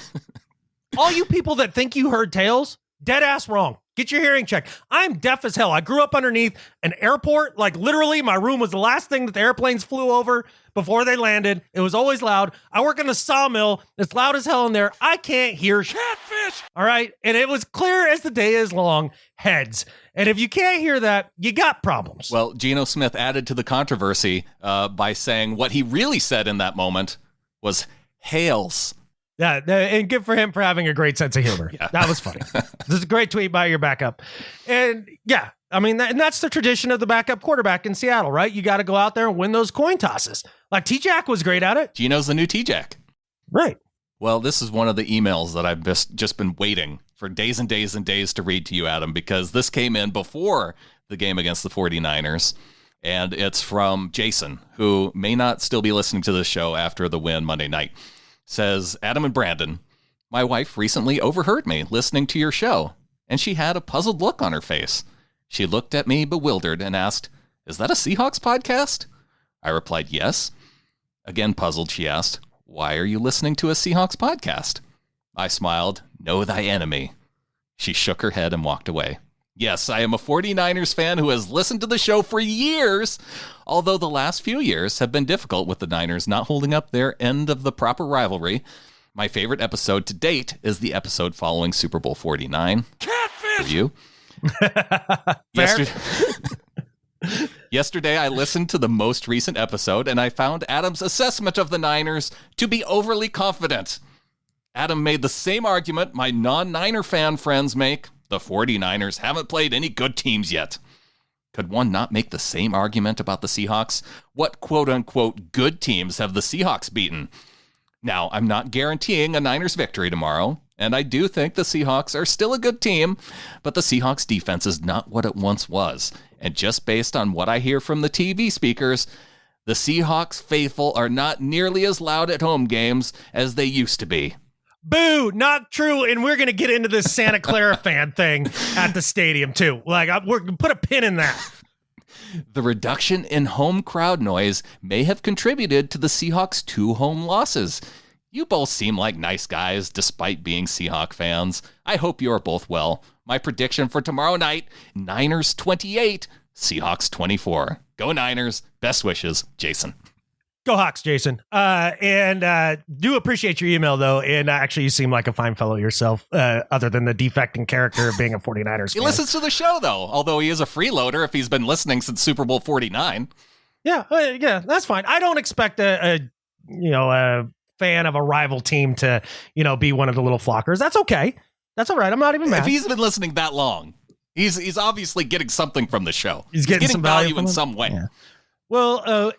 All you people that think you heard tails, dead ass wrong. Get your hearing checked. I'm deaf as hell. I grew up underneath an airport. Like literally my room was the last thing that the airplanes flew over before they landed. It was always loud. I work in a sawmill. It's loud as hell in there. I can't hear catfish. All right. And it was clear as the day is long, heads. And if you can't hear that, you got problems. Well, Geno Smith added to the controversy by saying what he really said in that moment was hails. Yeah, and good for him for having a great sense of humor. Yeah. That was funny. This is a great tweet by your backup. And yeah, I mean, and that's the tradition of the backup quarterback in Seattle, right? You got to go out there and win those coin tosses. Like T-Jack was great at it. Geno's the new T-Jack. Right. Well, this is one of the emails that I've just been waiting for days and days and days to read to you, Adam, because this came in before the game against the 49ers. And it's from Jason, who may not still be listening to this show after the win Monday night. Says, Adam and Brandon, my wife recently overheard me listening to your show, and she had a puzzled look on her face. She looked at me bewildered and asked, is that a Seahawks podcast? I replied, yes. Again puzzled, she asked, why are you listening to a Seahawks podcast? I smiled, know thy enemy. She shook her head and walked away. Yes, I am a 49ers fan who has listened to the show for years, although the last few years have been difficult with the Niners not holding up their end of the proper rivalry. My favorite episode to date is the episode following Super Bowl 49. Catfish! For you. Yesterday, I listened to the most recent episode, and I found Adam's assessment of the Niners to be overly confident. Adam made the same argument my non-Niner fan friends make. The 49ers haven't played any good teams yet. Could one not make the same argument about the Seahawks? What quote-unquote good teams have the Seahawks beaten? Now, I'm not guaranteeing a Niners victory tomorrow, and I do think the Seahawks are still a good team, but the Seahawks defense is not what it once was. And just based on what I hear from the TV speakers, the Seahawks faithful are not nearly as loud at home games as they used to be. Boo, not true. And we're going to get into this Santa Clara fan thing at the stadium, too. Like, we're going to put a pin in that. The reduction in home crowd noise may have contributed to the Seahawks' 2 home losses. You both seem like nice guys, despite being Seahawk fans. I hope you are both well. My prediction for tomorrow night, Niners 28, Seahawks 24. Go Niners. Best wishes, Jason. Go Hawks, Jason. And do appreciate your email, though. And actually, you seem like a fine fellow yourself, other than the defecting character of being a 49ers fan. He listens to the show, though, although he is a freeloader if he's been listening since Super Bowl 49. Yeah, that's fine. I don't expect a fan of a rival team to, be one of the little flockers. That's okay. That's all right. I'm not even mad. If he's been listening that long, he's obviously getting something from the show. He's getting some value in some way. Yeah. Well,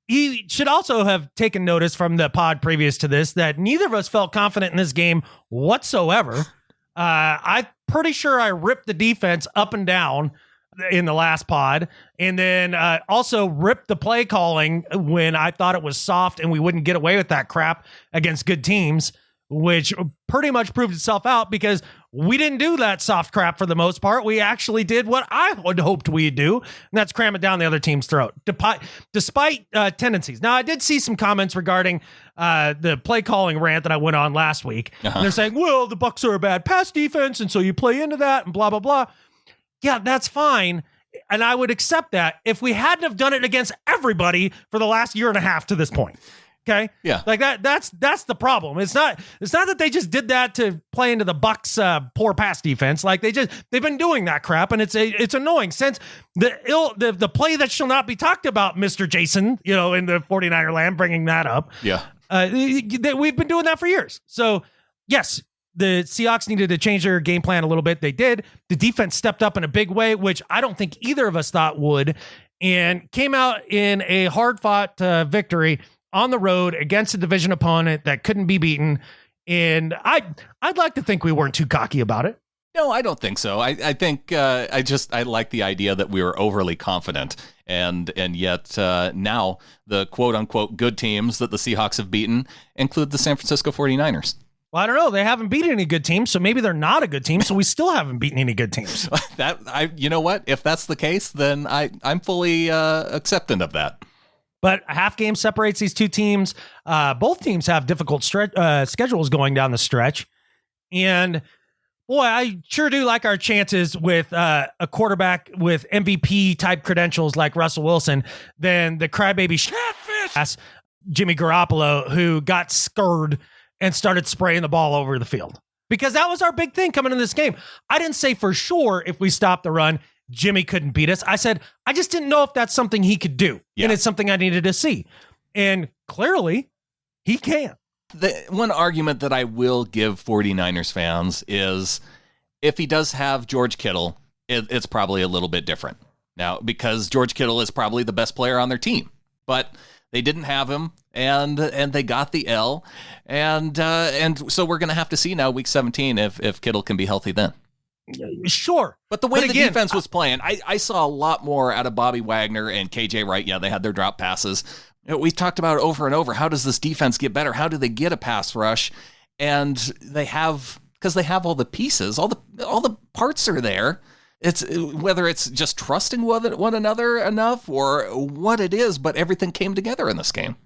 he should also have taken notice from the pod previous to this that neither of us felt confident in this game whatsoever. I'm pretty sure I ripped the defense up and down in the last pod, and then also ripped the play calling when I thought it was soft and we wouldn't get away with that crap against good teams, which pretty much proved itself out because we didn't do that soft crap for the most part. We actually did what I would hoped we'd do, and that's cram it down the other team's throat, despite tendencies. Now, I did see some comments regarding the play calling rant that I went on last week. And they're saying, well, the Bucs are a bad pass defense, and so you play into that, and blah, blah, blah. Yeah, that's fine. And I would accept that if we hadn't have done it against everybody for the last year and a half to this point. Okay. Yeah. Like that's the problem. It's not that they just did that to play into the Bucs poor pass defense. Like they've been doing that crap, and it's annoying since the play that shall not be talked about, Mr. Jason, in the 49er land, bringing that up. Yeah. We've been doing that for years. So yes, the Seahawks needed to change their game plan a little bit. They did. The defense stepped up in a big way, which I don't think either of us thought would, and came out in a hard-fought victory on the road against a division opponent that couldn't be beaten. And I'd like to think we weren't too cocky about it. No, I don't think so. I think I like the idea that we were overly confident, and yet now the quote-unquote good teams that the Seahawks have beaten include the San Francisco 49ers. Well, I don't know. They haven't beaten any good teams, so maybe they're not a good team, so we still haven't beaten any good teams. You know what? If that's the case, then I'm fully acceptant of that. But a half game separates these two teams. Both teams have difficult schedules going down the stretch. And boy, I sure do like our chances with a quarterback with MVP type credentials like Russell Wilson than the crybaby ass Jimmy Garoppolo, who got scared and started spraying the ball over the field. Because that was our big thing coming in this game. I didn't say for sure if we stopped the run, Jimmy couldn't beat us. I said, I just didn't know if that's something he could do. Yeah. And it's something I needed to see. And clearly, he can. The one argument that I will give 49ers fans is if he does have George Kittle, it's probably a little bit different. Now, because George Kittle is probably the best player on their team. But they didn't have him, and they got the L. And so we're going to have to see now, week 17, if Kittle can be healthy then. Sure. But the way the defense was playing, I saw a lot more out of Bobby Wagner and KJ Wright. Yeah, they had their drop passes. We've talked about it over and over. How does this defense get better? How do they get a pass rush? And because they have all the pieces, all the parts are there. It's whether it's just trusting one another enough or what it is, but everything came together in this game.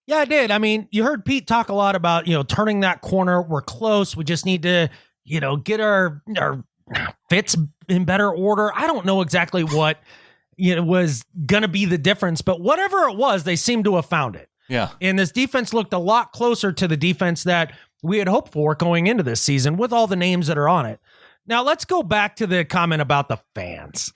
Yeah, it did. I mean, you heard Pete talk a lot about, turning that corner. We're close. We just need to, get our fits in better order. I don't know exactly what was going to be the difference, but whatever it was, they seemed to have found it. Yeah. And this defense looked a lot closer to the defense that we had hoped for going into this season with all the names that are on it. Now, let's go back to the comment about the fans.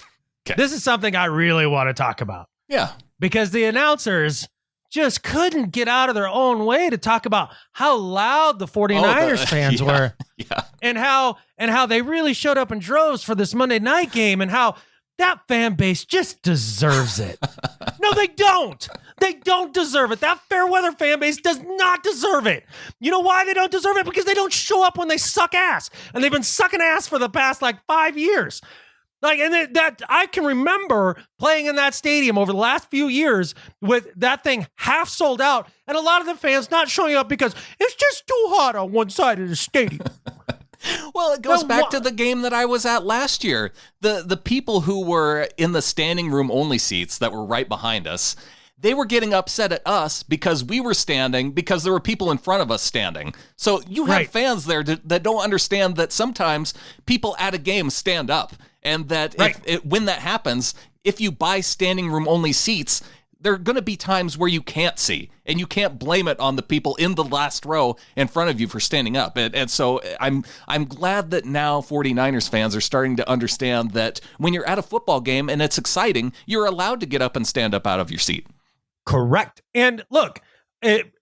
Okay. This is something I really want to talk about. Yeah. Because the announcers just couldn't get out of their own way to talk about how loud the 49ers fans were. Yeah. And how they really showed up in droves for this Monday night game, and how that fan base just deserves it. No, they don't. They don't deserve it. That fair weather fan base does not deserve it. You know why they don't deserve it? Because they don't show up when they suck ass. And they've been sucking ass for the past 5 years. And that I can remember playing in that stadium over the last few years with that thing half sold out, and a lot of the fans not showing up because it's just too hot on one side of the stadium. Well, it goes back to the game that I was at last year. The people who were in the standing room only seats that were right behind us, they were getting upset at us because we were standing, because there were people in front of us standing. So you have fans there that don't understand that sometimes people at a game stand up, and that when that happens, if you buy standing room only seats, there are going to be times where you can't see, and you can't blame it on the people in the last row in front of you for standing up. And so I'm glad that now 49ers fans are starting to understand that when you're at a football game and it's exciting, you're allowed to get up and stand up out of your seat. Correct. And look,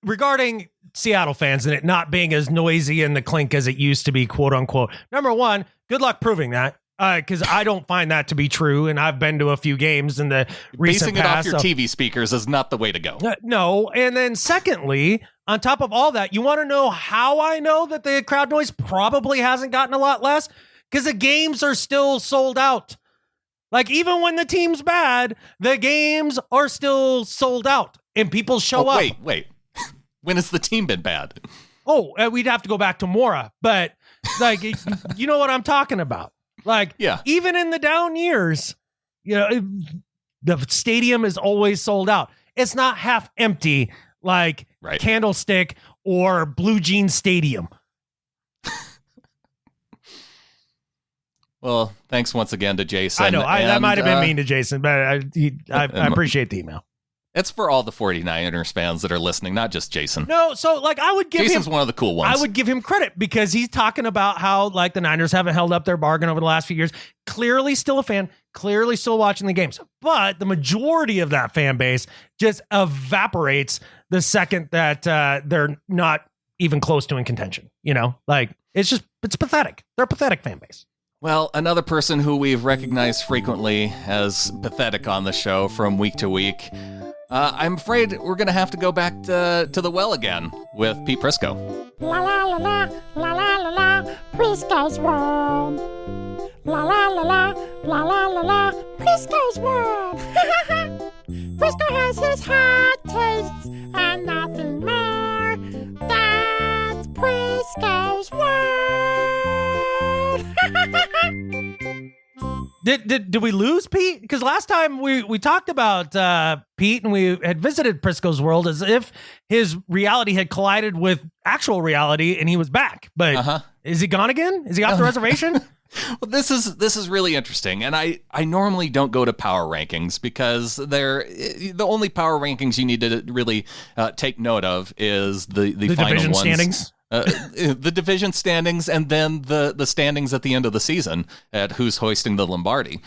regarding Seattle fans and it not being as noisy in the clink as it used to be, quote unquote. Number one, good luck proving that. Because I don't find that to be true, and I've been to a few games in the recent Basing it past. off your TV speakers is not the way to go. No, and then secondly, on top of all that, you want to know how I know that the crowd noise probably hasn't gotten a lot less? Because the games are still sold out. Like, even when the team's bad, the games are still sold out, and people show up. Wait. When has the team been bad? Oh, we'd have to go back to Mora, but like, you know what I'm talking about. Like, yeah. Even in the down years, the stadium is always sold out. It's not half empty like Candlestick or Blue Jean Stadium. Well, thanks once again to Jason. I know that might have been mean to Jason, but I appreciate the email. It's for all the 49ers fans that are listening, not just Jason. No, so like I would give Jason's one of the cool ones. I would give him credit because he's talking about how like the Niners haven't held up their bargain over the last few years. Clearly still a fan, clearly still watching the games. But the majority of that fan base just evaporates the second that they're not even close to in contention. Like it's pathetic. They're a pathetic fan base. Well, another person who we've recognized frequently as pathetic on the show from week to week. I'm afraid we're going to have to go back to the well again with Pete Prisco. La la la la, la la la la, Prisco's World. La la la la, la la la la, Prisco's World. Prisco has his hot tastes and nothing more. That's Prisco's World. Did we lose Pete? Because last time we talked about Pete and we had visited Prisco's World as if his reality had collided with actual reality and he was back. But Is he gone again? Is he off the reservation? Well, this is really interesting, and I normally don't go to power rankings because the only power rankings you need to really take note of is the final division ones. Standings. The division standings, and then the standings at the end of the season at who's hoisting the Lombardi.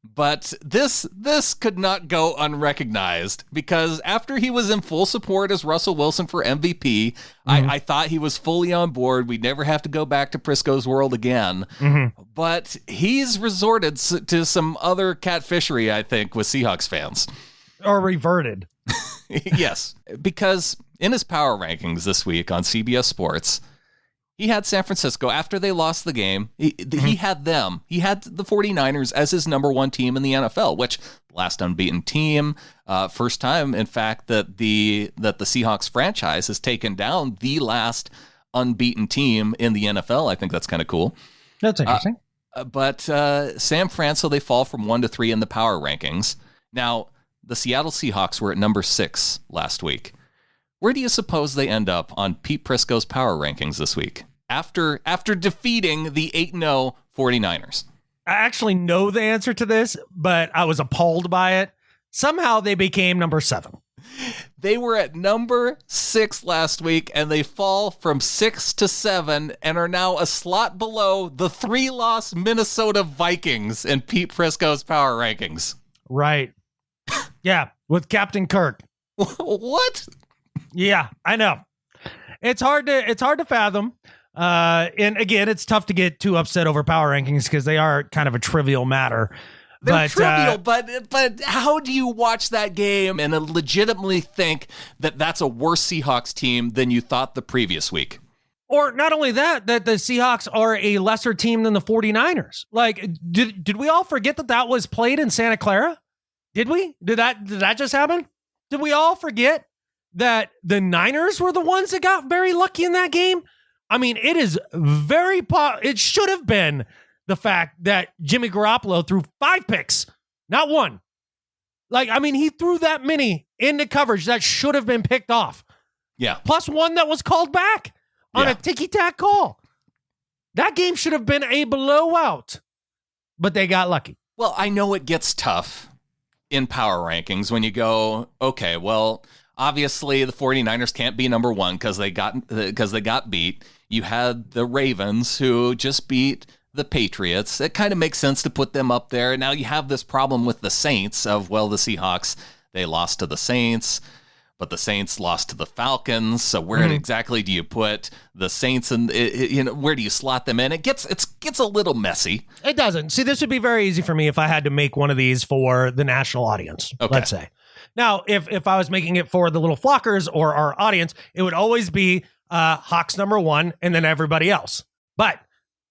But this could not go unrecognized because after he was in full support as Russell Wilson for MVP, I thought he was fully on board. We'd never have to go back to Prisco's World again. But he's resorted to some other catfishery, I think, with Seahawks fans. Or reverted. Yes, because in his power rankings this week on CBS Sports, he had San Francisco after they lost the game. He had them. He had the 49ers as his number one team in the NFL, which last unbeaten team. First time, in fact, that the Seahawks franchise has taken down the last unbeaten team in the NFL. I think that's kind of cool. That's interesting. But San Fran, so they fall from 1 to 3 in the power rankings. Now, the Seattle Seahawks were at number 6 last week. Where do you suppose they end up on Pete Prisco's power rankings this week after defeating the 8-0 49ers? I actually know the answer to this, but I was appalled by it. Somehow they became number 7. They were at number 6 last week, and they fall from 6 to 7 and are now a slot below the 3-loss Minnesota Vikings in Pete Prisco's power rankings. Right. Yeah, with Captain Kirk. What? Yeah, I know. It's hard to fathom. And again, it's tough to get too upset over power rankings because they are kind of a trivial matter. They're trivial, but how do you watch that game and legitimately think that that's a worse Seahawks team than you thought the previous week? Or not only that the Seahawks are a lesser team than the 49ers. Like, did we all forget that was played in Santa Clara? Did we? Did that just happen? Did we all forget that the Niners were the ones that got very lucky in that game? I mean, it is it should have been the fact that Jimmy Garoppolo threw 5 picks, not 1. Like, I mean, he threw that many into coverage that should have been picked off. Yeah. Plus 1 that was called back on a ticky-tack call. That game should have been a blowout, but they got lucky. Well, I know it gets tough in power rankings when you go, okay, well, obviously the 49ers can't be number 1 because they got beat. You had the Ravens who just beat the Patriots. It kind of makes sense to put them up there. Now you have this problem with the Saints of, well, the Seahawks, they lost to the Saints. but the Saints lost to the Falcons. So where exactly do you put the Saints, and where do you slot them in? It gets a little messy. It doesn't. See, this would be very easy for me if I had to make one of these for the national audience, let's say. Now, if I was making it for the little flockers or our audience, it would always be Hawks number 1 and then everybody else. But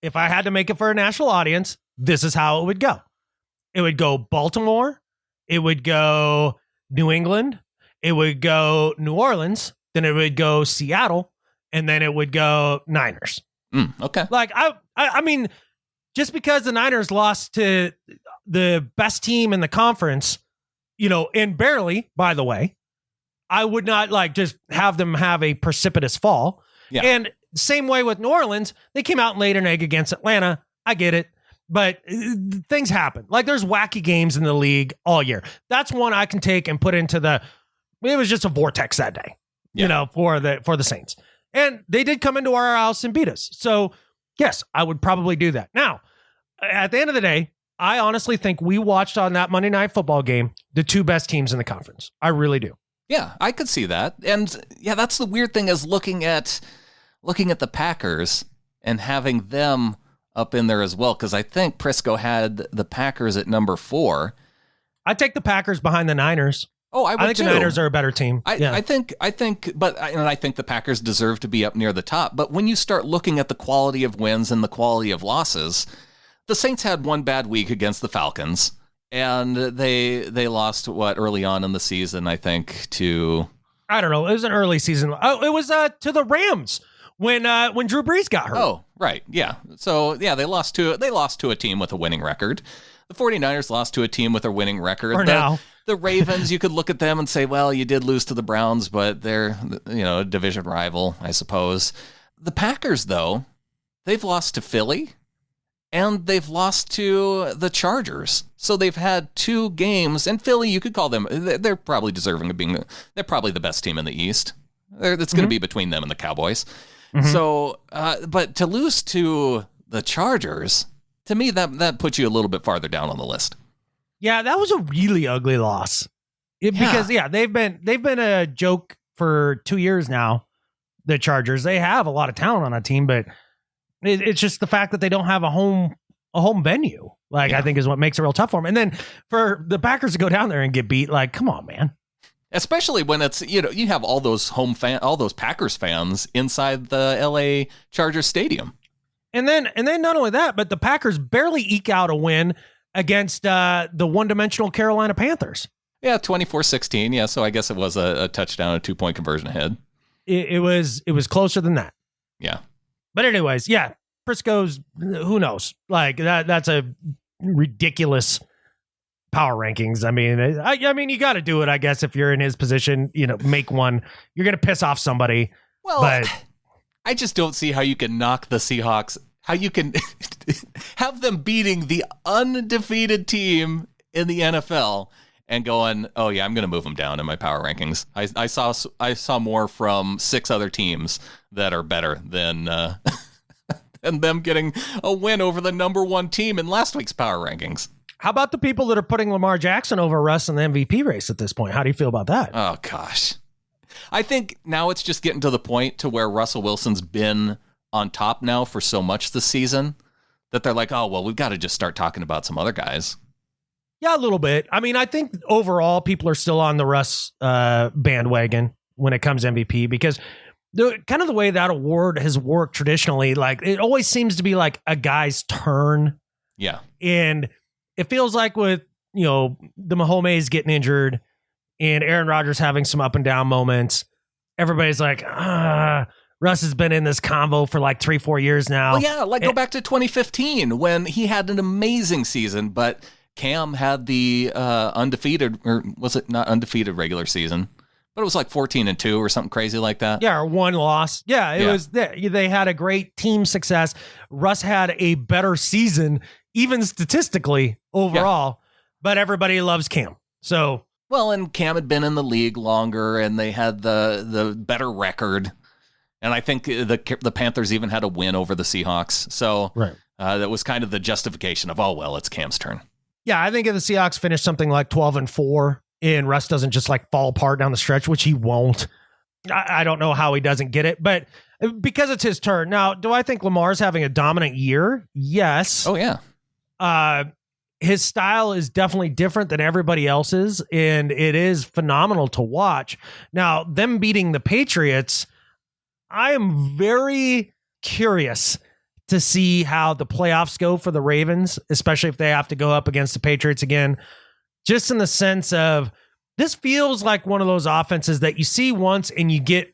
if I had to make it for a national audience, this is how it would go. It would go Baltimore. It would go New England. It would go New Orleans. Then it would go Seattle. And then it would go Niners. Okay. Like, I mean, just because the Niners lost to the best team in the conference, and barely, by the way, I would not just have them have a precipitous fall. Yeah. And same way with New Orleans, they came out and laid an egg against Atlanta. I get it. But things happen. Like, there's wacky games in the league all year. That's one I can take and put into it was just a vortex that day, for the Saints. And they did come into our house and beat us. So, yes, I would probably do that. Now, at the end of the day, I honestly think we watched on that Monday Night Football game the 2 best teams in the conference. I really do. Yeah, I could see that. And yeah, that's the weird thing, is looking at the Packers and having them up in there as well, because I think Prisco had the Packers at number 4. I'd take the Packers behind the Niners. Oh, I think too. The Niners are a better team. I think the Packers deserve to be up near the top. But when you start looking at the quality of wins and the quality of losses, the Saints had one bad week against the Falcons, and they lost early on in the season, I think, to, I don't know. It was an early season. Oh, it was to the Rams when Drew Brees got hurt. Oh, right. Yeah. So, yeah, they lost to a team with a winning record. The 49ers lost to a team with a winning record. The Ravens, you could look at them and say, well, you did lose to the Browns, but they're, a division rival, I suppose. The Packers, though, they've lost to Philly and they've lost to the Chargers. So they've had 2 games, and Philly, you could call them, they're probably deserving of being, they're probably the best team in the East. It's going to be between them and the Cowboys. So, but to lose to the Chargers, to me, that puts you a little bit farther down on the list. Yeah, that was a really ugly loss. Because they've been a joke for 2 years now. The Chargers, they have a lot of talent on that team, but it's just the fact that they don't have a home venue. I think is what makes it real tough for them. And then for the Packers to go down there and get beat, come on, man. Especially when it's, you have all those all those Packers fans inside the LA Chargers stadium. And then not only that, but the Packers barely eke out a win against the one-dimensional Carolina Panthers. Yeah, 24-16. Yeah, so I guess it was a touchdown, a 2-point conversion ahead. It was closer than that. Yeah. But anyways, yeah, Prisco's, who knows? That's a ridiculous power rankings. I mean, you got to do it, I guess, if you're in his position, make one. You're going to piss off somebody. Well, but I just don't see how you can knock the Seahawks, how you can have them beating the undefeated team in the NFL and going, oh yeah, I'm going to move them down in my power rankings. I saw more from 6 other teams that are better than and them getting a win over the number 1 team in last week's power rankings. How about the people that are putting Lamar Jackson over Russ in the MVP race at this point? How do you feel about that? Oh gosh. I think now it's just getting to the point to where Russell Wilson's been on top now for so much this season that they're like, oh, well, we've got to just start talking about some other guys. Yeah, a little bit. I mean, I think overall people are still on the Russ bandwagon when it comes to MVP, because the way that award has worked traditionally, it always seems to be a guy's turn. Yeah. And it feels like with, the Mahomes getting injured and Aaron Rodgers having some up and down moments, everybody's like, Russ has been in this convo for 3-4 years now. Well, yeah, go back to 2015 when he had an amazing season, but Cam had the undefeated, or was it not undefeated regular season? But it was 14-2 or something crazy like that. Yeah, or 1 loss. Yeah, it was. They had a great team success. Russ had a better season, even statistically overall. But everybody loves Cam. So well, and Cam had been in the league longer, and they had the better record. And I think the Panthers even had a win over the Seahawks. So right. That was kind of the justification of, oh well, it's Cam's turn. Yeah, I think if the Seahawks finished something like 12-4. and Russ doesn't just like fall apart down the stretch, which he won't. I don't know how he doesn't get it, but because it's his turn. Now, do I think Lamar's having a dominant year? Yes. Oh, yeah. His style is definitely different than everybody else's, and it is phenomenal to watch. Now, them beating the Patriots, I am very curious to see how the playoffs go for the Ravens, especially if they have to go up against the Patriots again, just in the sense of this feels like one of those offenses that you see once and you get,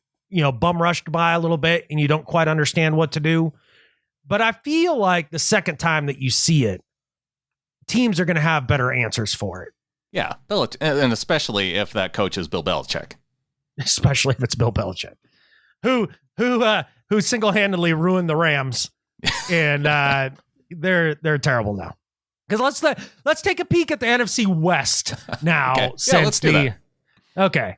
bum rushed by a little bit and you don't quite understand what to do. But I feel like the second time that you see it, teams are going to have better answers for it. Yeah, and especially if that coach is Bill Belichick. Especially if it's Bill Belichick, who single-handedly ruined the Rams, and they're terrible now. Because let's take a peek at the NFC West now. Okay. Let's do that. Okay,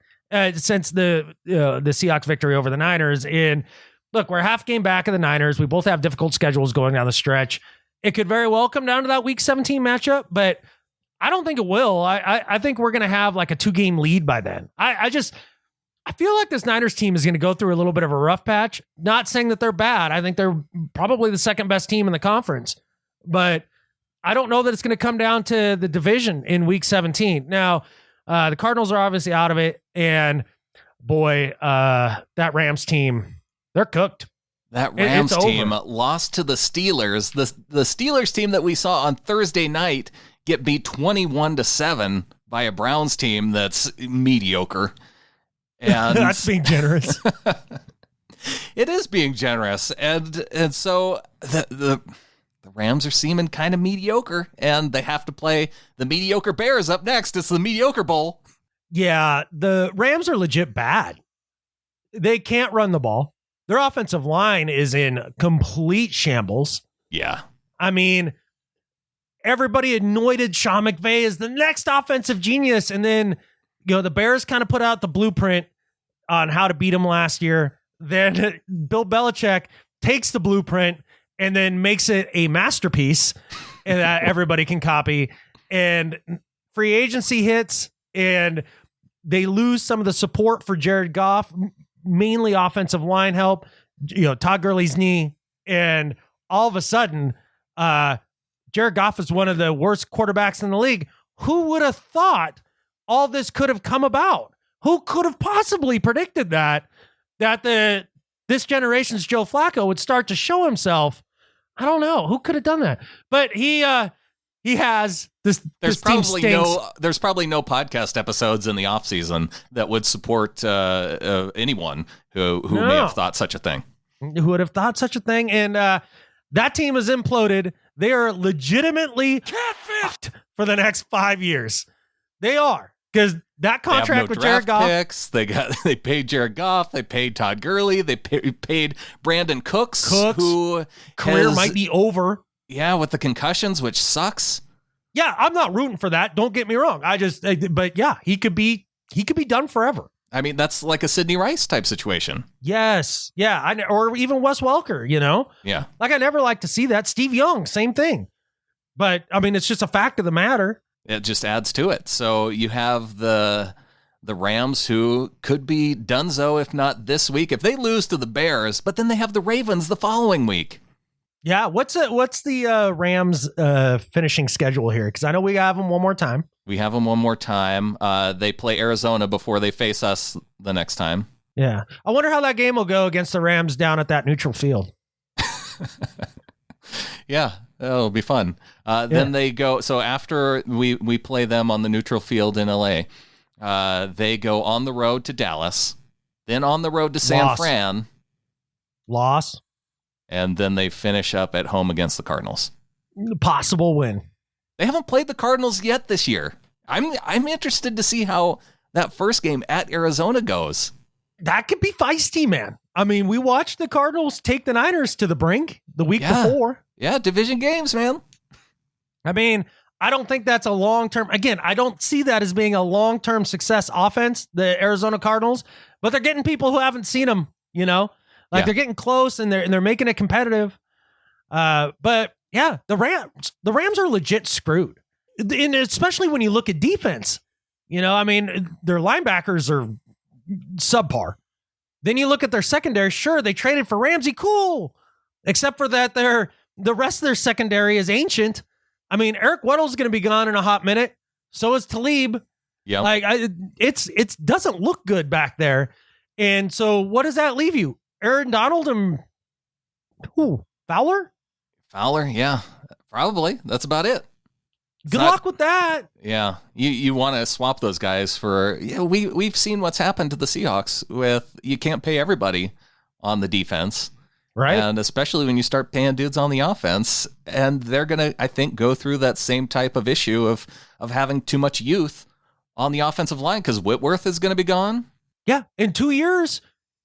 since the Seahawks victory over the Niners, and look, we're half game back of the Niners. We both have difficult schedules going down the stretch. It could very well come down to that Week 17 matchup, but I don't think it will. I think we're going to have like a 2-game lead by then. I feel like this Niners team is going to go through a little bit of a rough patch. Not saying that they're bad. I think they're probably the second best team in the conference, but I don't know that it's going to come down to the division in Week 17. Now, the Cardinals are obviously out of it, and boy, that Rams team, they're cooked. That Rams team lost to the Steelers. The Steelers team that we saw on Thursday night get beat 21-7 by a Browns team that's mediocre. And that's being generous. It is being generous. And so the Rams are seeming kind of mediocre, and they have to play the mediocre Bears up next. It's the Mediocre Bowl. Yeah, the Rams are legit bad. They can't run the ball. Their offensive line is in complete shambles. Yeah. I mean, everybody anointed Sean McVay as the next offensive genius. And then, the Bears kind of put out the blueprint on how to beat them last year. Then Bill Belichick takes the blueprint and then makes it a masterpiece that everybody can copy. And free agency hits, and they lose some of the support for Jared Goff, mainly offensive line help, Todd Gurley's knee. And all of a sudden, Jared Goff is one of the worst quarterbacks in the league. Who would have thought all this could have come about? Who could have possibly predicted that this generation's Joe Flacco would start to show himself? I don't know. Who could have done that? But he has this. There's probably no podcast episodes in the offseason that would support anyone who may have thought such a thing. Who would have thought such a thing? And that team is imploded. They are legitimately catfished for the next 5 years. They are, because that contract with Jared Goff. Picks. They paid Jared Goff. They paid Todd Gurley. They paid Brandon Cooks, who career might be over. Yeah, with the concussions, which sucks. Yeah, I'm not rooting for that. Don't get me wrong. But yeah, he could be done forever. I mean, that's like a Sidney Rice type situation. Yes. Yeah. Or even Wes Welker, Yeah. Like, I never like to see that. Steve Young, same thing. But I mean, it's just a fact of the matter. It just adds to it. So you have the Rams, who could be donezo if not this week, if they lose to the Bears, but then they have the Ravens the following week. Yeah, what's the Rams finishing schedule here? Because I know we have them one more time. We have them one more time. They play Arizona before they face us the next time. Yeah, I wonder how that game will go against the Rams down at that neutral field. Yeah, it'll be fun. Then they go. So after we play them on the neutral field in LA, they go on the road to Dallas, then on the road to San Fran. Loss. And then they finish up at home against the Cardinals. Possible win. They haven't played the Cardinals yet this year. I'm interested to see how that first game at Arizona goes. That could be feisty, man. I mean, we watched the Cardinals take the Niners to the brink the week before. Yeah, division games, man. I mean, I don't think that's a long-term. Again, I don't see that as being a long-term success offense, the Arizona Cardinals, but they're getting people who haven't seen them, they're getting close and they're making it competitive. But yeah, the Rams are legit screwed. And especially when you look at defense, You know, I mean, their linebackers are subpar. Then you look at their secondary. Sure, they traded for Ramsey. Cool. Except for that, the rest of their secondary is ancient. I mean, Eric Weddle's going to be gone in a hot minute. So is Talib. Yeah. Like, it doesn't look good back there. And so what does that leave you? Aaron Donald and Fowler? Fowler, yeah. Probably. That's about it. Good luck with that. Yeah. You want to swap those guys for, we've seen what's happened to the Seahawks with, you can't pay everybody on the defense. Right. And especially when you start paying dudes on the offense, and they're going to, I think, go through that same type of issue of having too much youth on the offensive line because Whitworth is going to be gone. Yeah. In 2 years,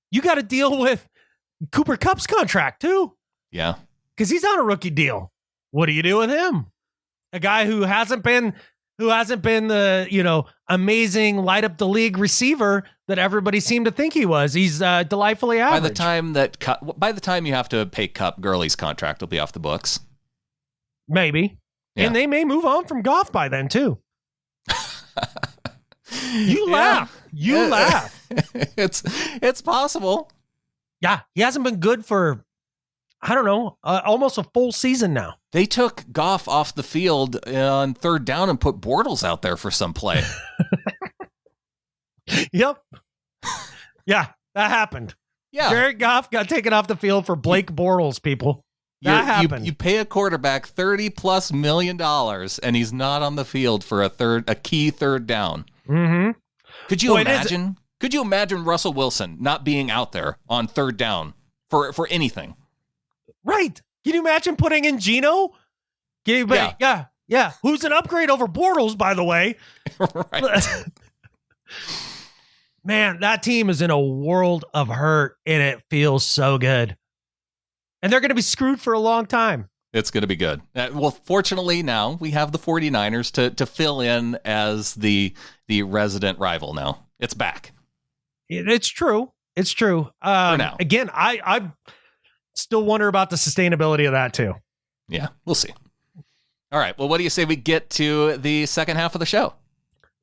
you got to deal with Cooper Kupp's contract too. Yeah. Because he's on a rookie deal. What do you do with him? A guy who hasn't been the, amazing light up the league receiver that everybody seemed to think he was. He's delightfully average. By the time you have to pay Kupp, Gurley's contract will be off the books. Maybe. Yeah. And they may move on from Goff by then too. You laugh. You laugh. It's possible. Yeah. He hasn't been good for, I don't know, almost a full season now. They took Goff off the field on third down and put Bortles out there for some play. Yep. Yeah, that happened. Yeah. Jared Goff got taken off the field for Blake Bortles, people. That happened. You pay a quarterback $30+ million and he's not on the field for a key third down. Mm-hmm. Could you imagine? Could you imagine Russell Wilson not being out there on third down for anything? Right. Can you imagine putting in Geno? Yeah. Who's an upgrade over Bortles, by the way. Right. Man, that team is in a world of hurt, and it feels so good. And they're going to be screwed for a long time. It's going to be good. Well, fortunately, now we have the 49ers to fill in as the resident rival now. It's back. It's true. It's true. For now. Again, I still wonder about the sustainability of that, too. Yeah, we'll see. All right. Well, what do you say we get to the second half of the show?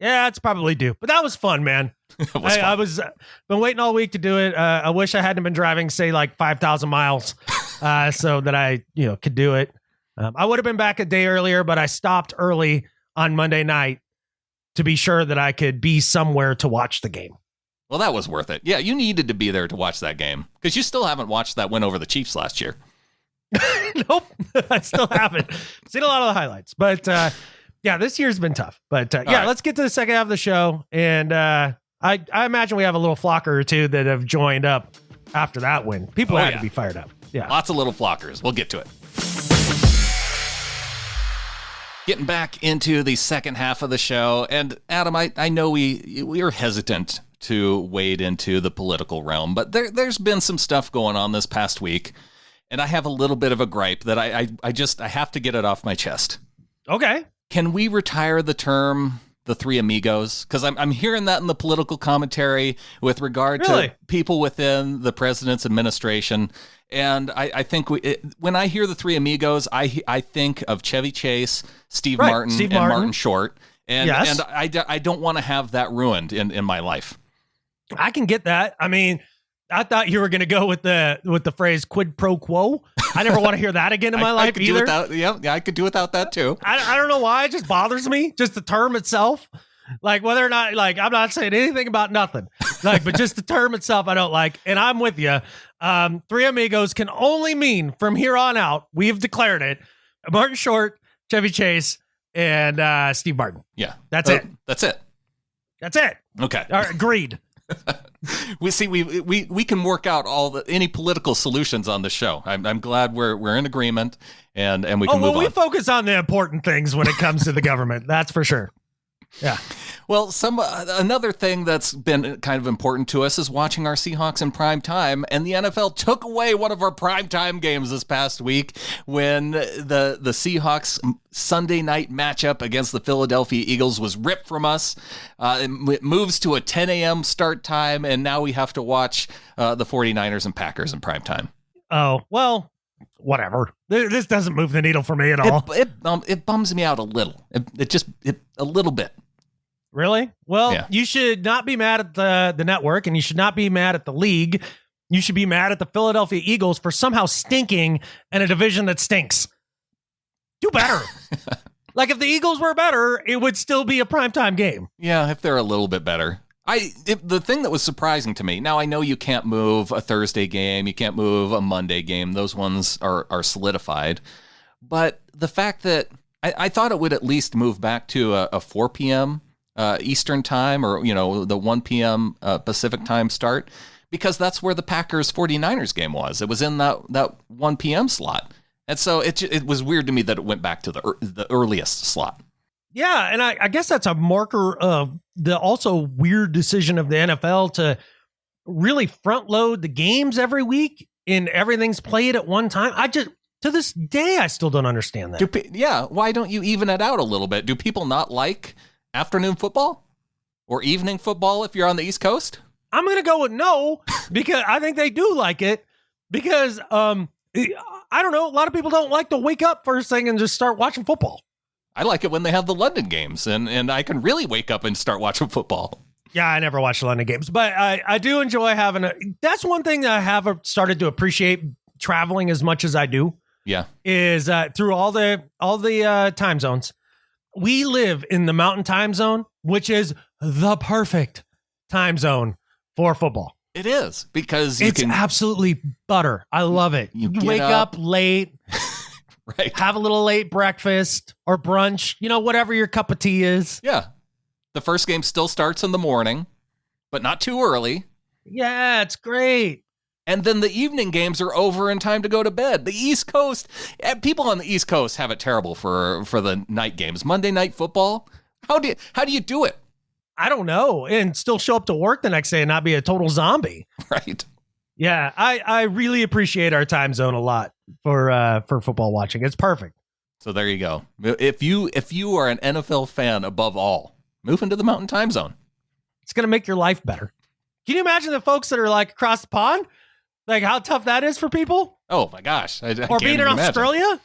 Yeah, it's probably due. But that was fun, man. I was been waiting all week to do it. I wish I hadn't been driving, say, like 5,000 miles so that I could do it. I would have been back a day earlier, but I stopped early on Monday night to be sure that I could be somewhere to watch the game. Well, that was worth it. Yeah, you needed to be there to watch that game because you still haven't watched that win over the Chiefs last year. Nope, I still haven't seen a lot of the highlights, but yeah, this year's been tough. But yeah, let's get to the second half of the show, and I imagine we have a little flocker or two that have joined up after that win. People had to be fired up. Yeah, lots of little flockers. We'll get to it. Getting back into the second half of the show, and Adam, I know we are hesitant to wade into the political realm, but there's been some stuff going on this past week. And I have a little bit of a gripe that I have to get it off my chest. Okay. Can we retire the term the Three Amigos? Because I'm hearing that in the political commentary with regard to people within the president's administration. And I think when I hear the Three Amigos, I think of Chevy Chase, Steve Martin, and Martin Short. And I don't want to have that ruined in my life. I can get that. I mean, I thought you were going to go with the phrase quid pro quo. I never want to hear that again in my life either. I could do without that too. I don't know why. It just bothers me. Just the term itself. Like whether or not, like, I'm not saying anything about nothing. Like, but just the term itself I don't like. And I'm with you. Three Amigos can only mean from here on out, we've declared it, Martin Short, Chevy Chase, and Steve Martin. Yeah. That's it. That's it. That's it. Okay. All right, agreed. We can work out any political solutions on the show. I'm glad we're in agreement and we can move on. We focus on the important things when it comes to the government. That's for sure. Yeah. Well, another thing that's been kind of important to us is watching our Seahawks in prime time, and the NFL took away one of our prime time games this past week when the Seahawks Sunday night matchup against the Philadelphia Eagles was ripped from us. It moves to a 10 a.m. start time, and now we have to watch the 49ers and Packers in prime time. Oh, well, whatever. This doesn't move the needle for me at all. It bums me out a little. A little bit. Really? Well, Yeah. you should not be mad at the network, and you should not be mad at the league. You should be mad at the Philadelphia Eagles for somehow stinking in a division that stinks. Do better. Like, if the Eagles were better, it would still be a primetime game. Yeah, if they're a little bit better. The thing that was surprising to me, now I know you can't move a Thursday game, you can't move a Monday game. Those ones are solidified. But the fact that I thought it would at least move back to a 4 p.m. Eastern time, or, the 1 p.m. Pacific time start, because that's where the Packers 49ers game was. It was in that 1 p.m. slot. And so it was weird to me that it went back to the earliest slot. Yeah, and I guess that's a marker of the also weird decision of the NFL to really front load the games every week and everything's played at one time. To this day, I still don't understand that. Why don't you even it out a little bit? Do people not like afternoon football or evening football if you're on the East Coast? I'm going to go with no, because I think they do like it, because I don't know, a lot of people don't like to wake up first thing and just start watching football. I like it when they have the London games, and I can really wake up and start watching football. Yeah, I never watched the London games, but I do enjoy that's one thing that I have started to appreciate traveling as much as I do. Yeah. Is through all the time zones. We live in the Mountain Time Zone, which is the perfect time zone for football. It is, because it's absolutely butter. I love it. You wake up late. Right. Have a little late breakfast or brunch, whatever your cup of tea is. Yeah. The first game still starts in the morning, but not too early. Yeah, it's great. And then the evening games are over in time to go to bed. The East Coast, people on the East Coast have it terrible for the night games. Monday Night Football. How do you do it? I don't know. And still show up to work the next day and not be a total zombie. Right. Yeah, I really appreciate our time zone a lot for football watching. It's perfect. So there you go. If you are an NFL fan above all, move into the Mountain Time Zone. It's going to make your life better. Can you imagine the folks that are like across the pond? Like how tough that is for people? Oh my gosh. I or being in Australia?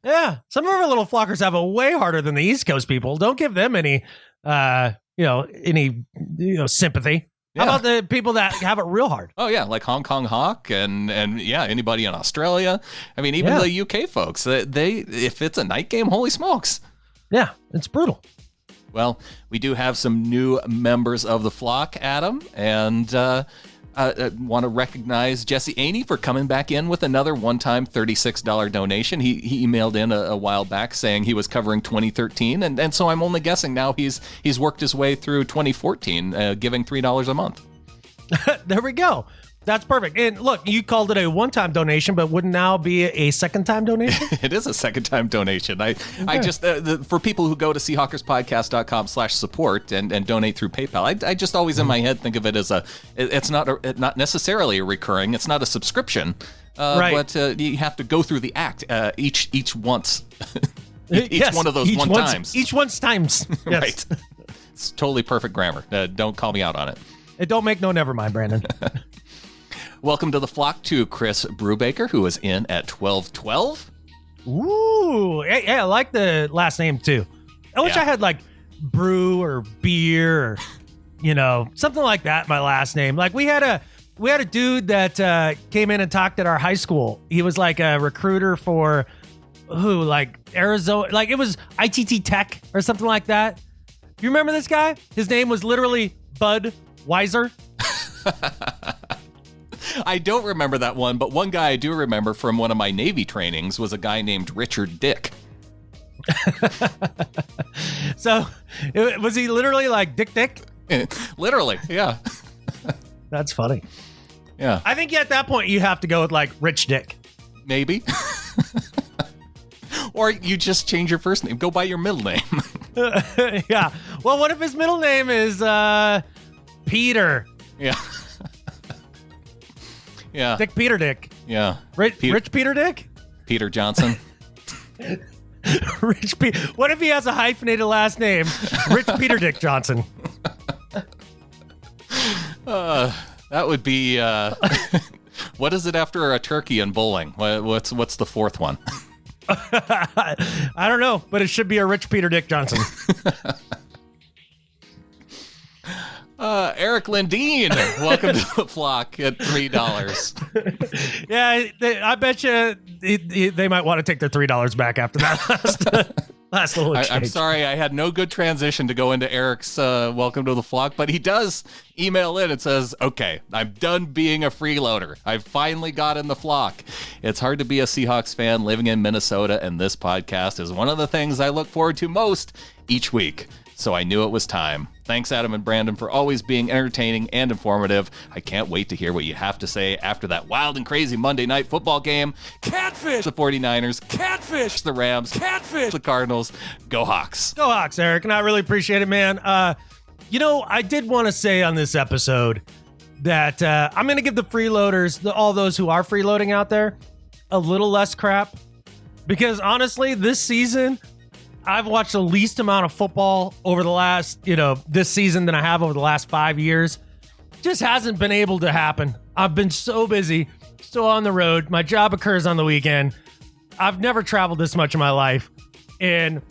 Yeah. Some of our little flockers have it way harder than the East Coast people. Don't give them any sympathy. Yeah. How about the people that have it real hard? Oh yeah, like Hong Kong Hawk and yeah, anybody in Australia. I mean, even the UK folks, they if it's a night game, holy smokes. Yeah, it's brutal. Well, we do have some new members of the flock, Adam, and I want to recognize Jesse Aney for coming back in with another one-time $36 donation. He emailed in a while back saying he was covering 2013, and so I'm only guessing now he's worked his way through 2014, giving $3 a month. There we go. That's perfect. And look, you called it a one-time donation, but wouldn't now be a second-time donation? It is a second-time donation. I just, for people who go to seahawkerspodcast.com/support and donate through PayPal, I just always in my head think of it as it's not necessarily a recurring, it's not a subscription, right. But you have to go through the act each once. Yes, one of those times. Each one's times. Yes. Right. It's totally perfect grammar. Don't call me out on it. It don't make no never mind, Brandon. Welcome to the flock to Chris Brubaker, who is in at 1212. Ooh, yeah, I like the last name too. I wish I had like brew or beer or something like that. My last name, like we had a dude that came in and talked at our high school. He was like a recruiter for like Arizona, like it was ITT Tech or something like that. You remember this guy? His name was literally Bud Weiser. I don't remember that one, but one guy I do remember from one of my Navy trainings was a guy named Richard Dick. So, was he literally like Dick? Literally, yeah. That's funny. Yeah. I think at that point you have to go with like Rich Dick. Maybe. Or you just change your first name. Go by your middle name. Yeah. Well, what if his middle name is Peter? Yeah. Yeah. Dick Peter Dick. Yeah. Rich Peter Dick? Peter Johnson. Rich Peter. What if he has a hyphenated last name? Rich Peter Dick Johnson. That would be what is it after a turkey and bowling? What's the fourth one? I don't know, but it should be a Rich Peter Dick Johnson. Eric Lindeen, welcome to the flock at $3. Yeah, I bet you they might want to take their $3 back after that last little exchange. I'm sorry, I had no good transition to go into Eric's welcome to the flock, but he does email in and says, okay, I'm done being a freeloader. I finally got in the flock. It's hard to be a Seahawks fan living in Minnesota, and this podcast is one of the things I look forward to most each week. So I knew it was time. Thanks, Adam and Brandon, for always being entertaining and informative. I can't wait to hear what you have to say after that wild and crazy Monday night football game. Catfish! The 49ers. Catfish! The Rams. Catfish! The Cardinals. Go Hawks. Go Hawks, Eric. And I really appreciate it, man. I did want to say on this episode that I'm going to give the freeloaders, all those who are freeloading out there, a little less crap. Because honestly, this season, I've watched the least amount of football over the last, this season than I have over the last 5 years. Just hasn't been able to happen. I've been so busy, still on the road. My job occurs on the weekend. I've never traveled this much in my life, and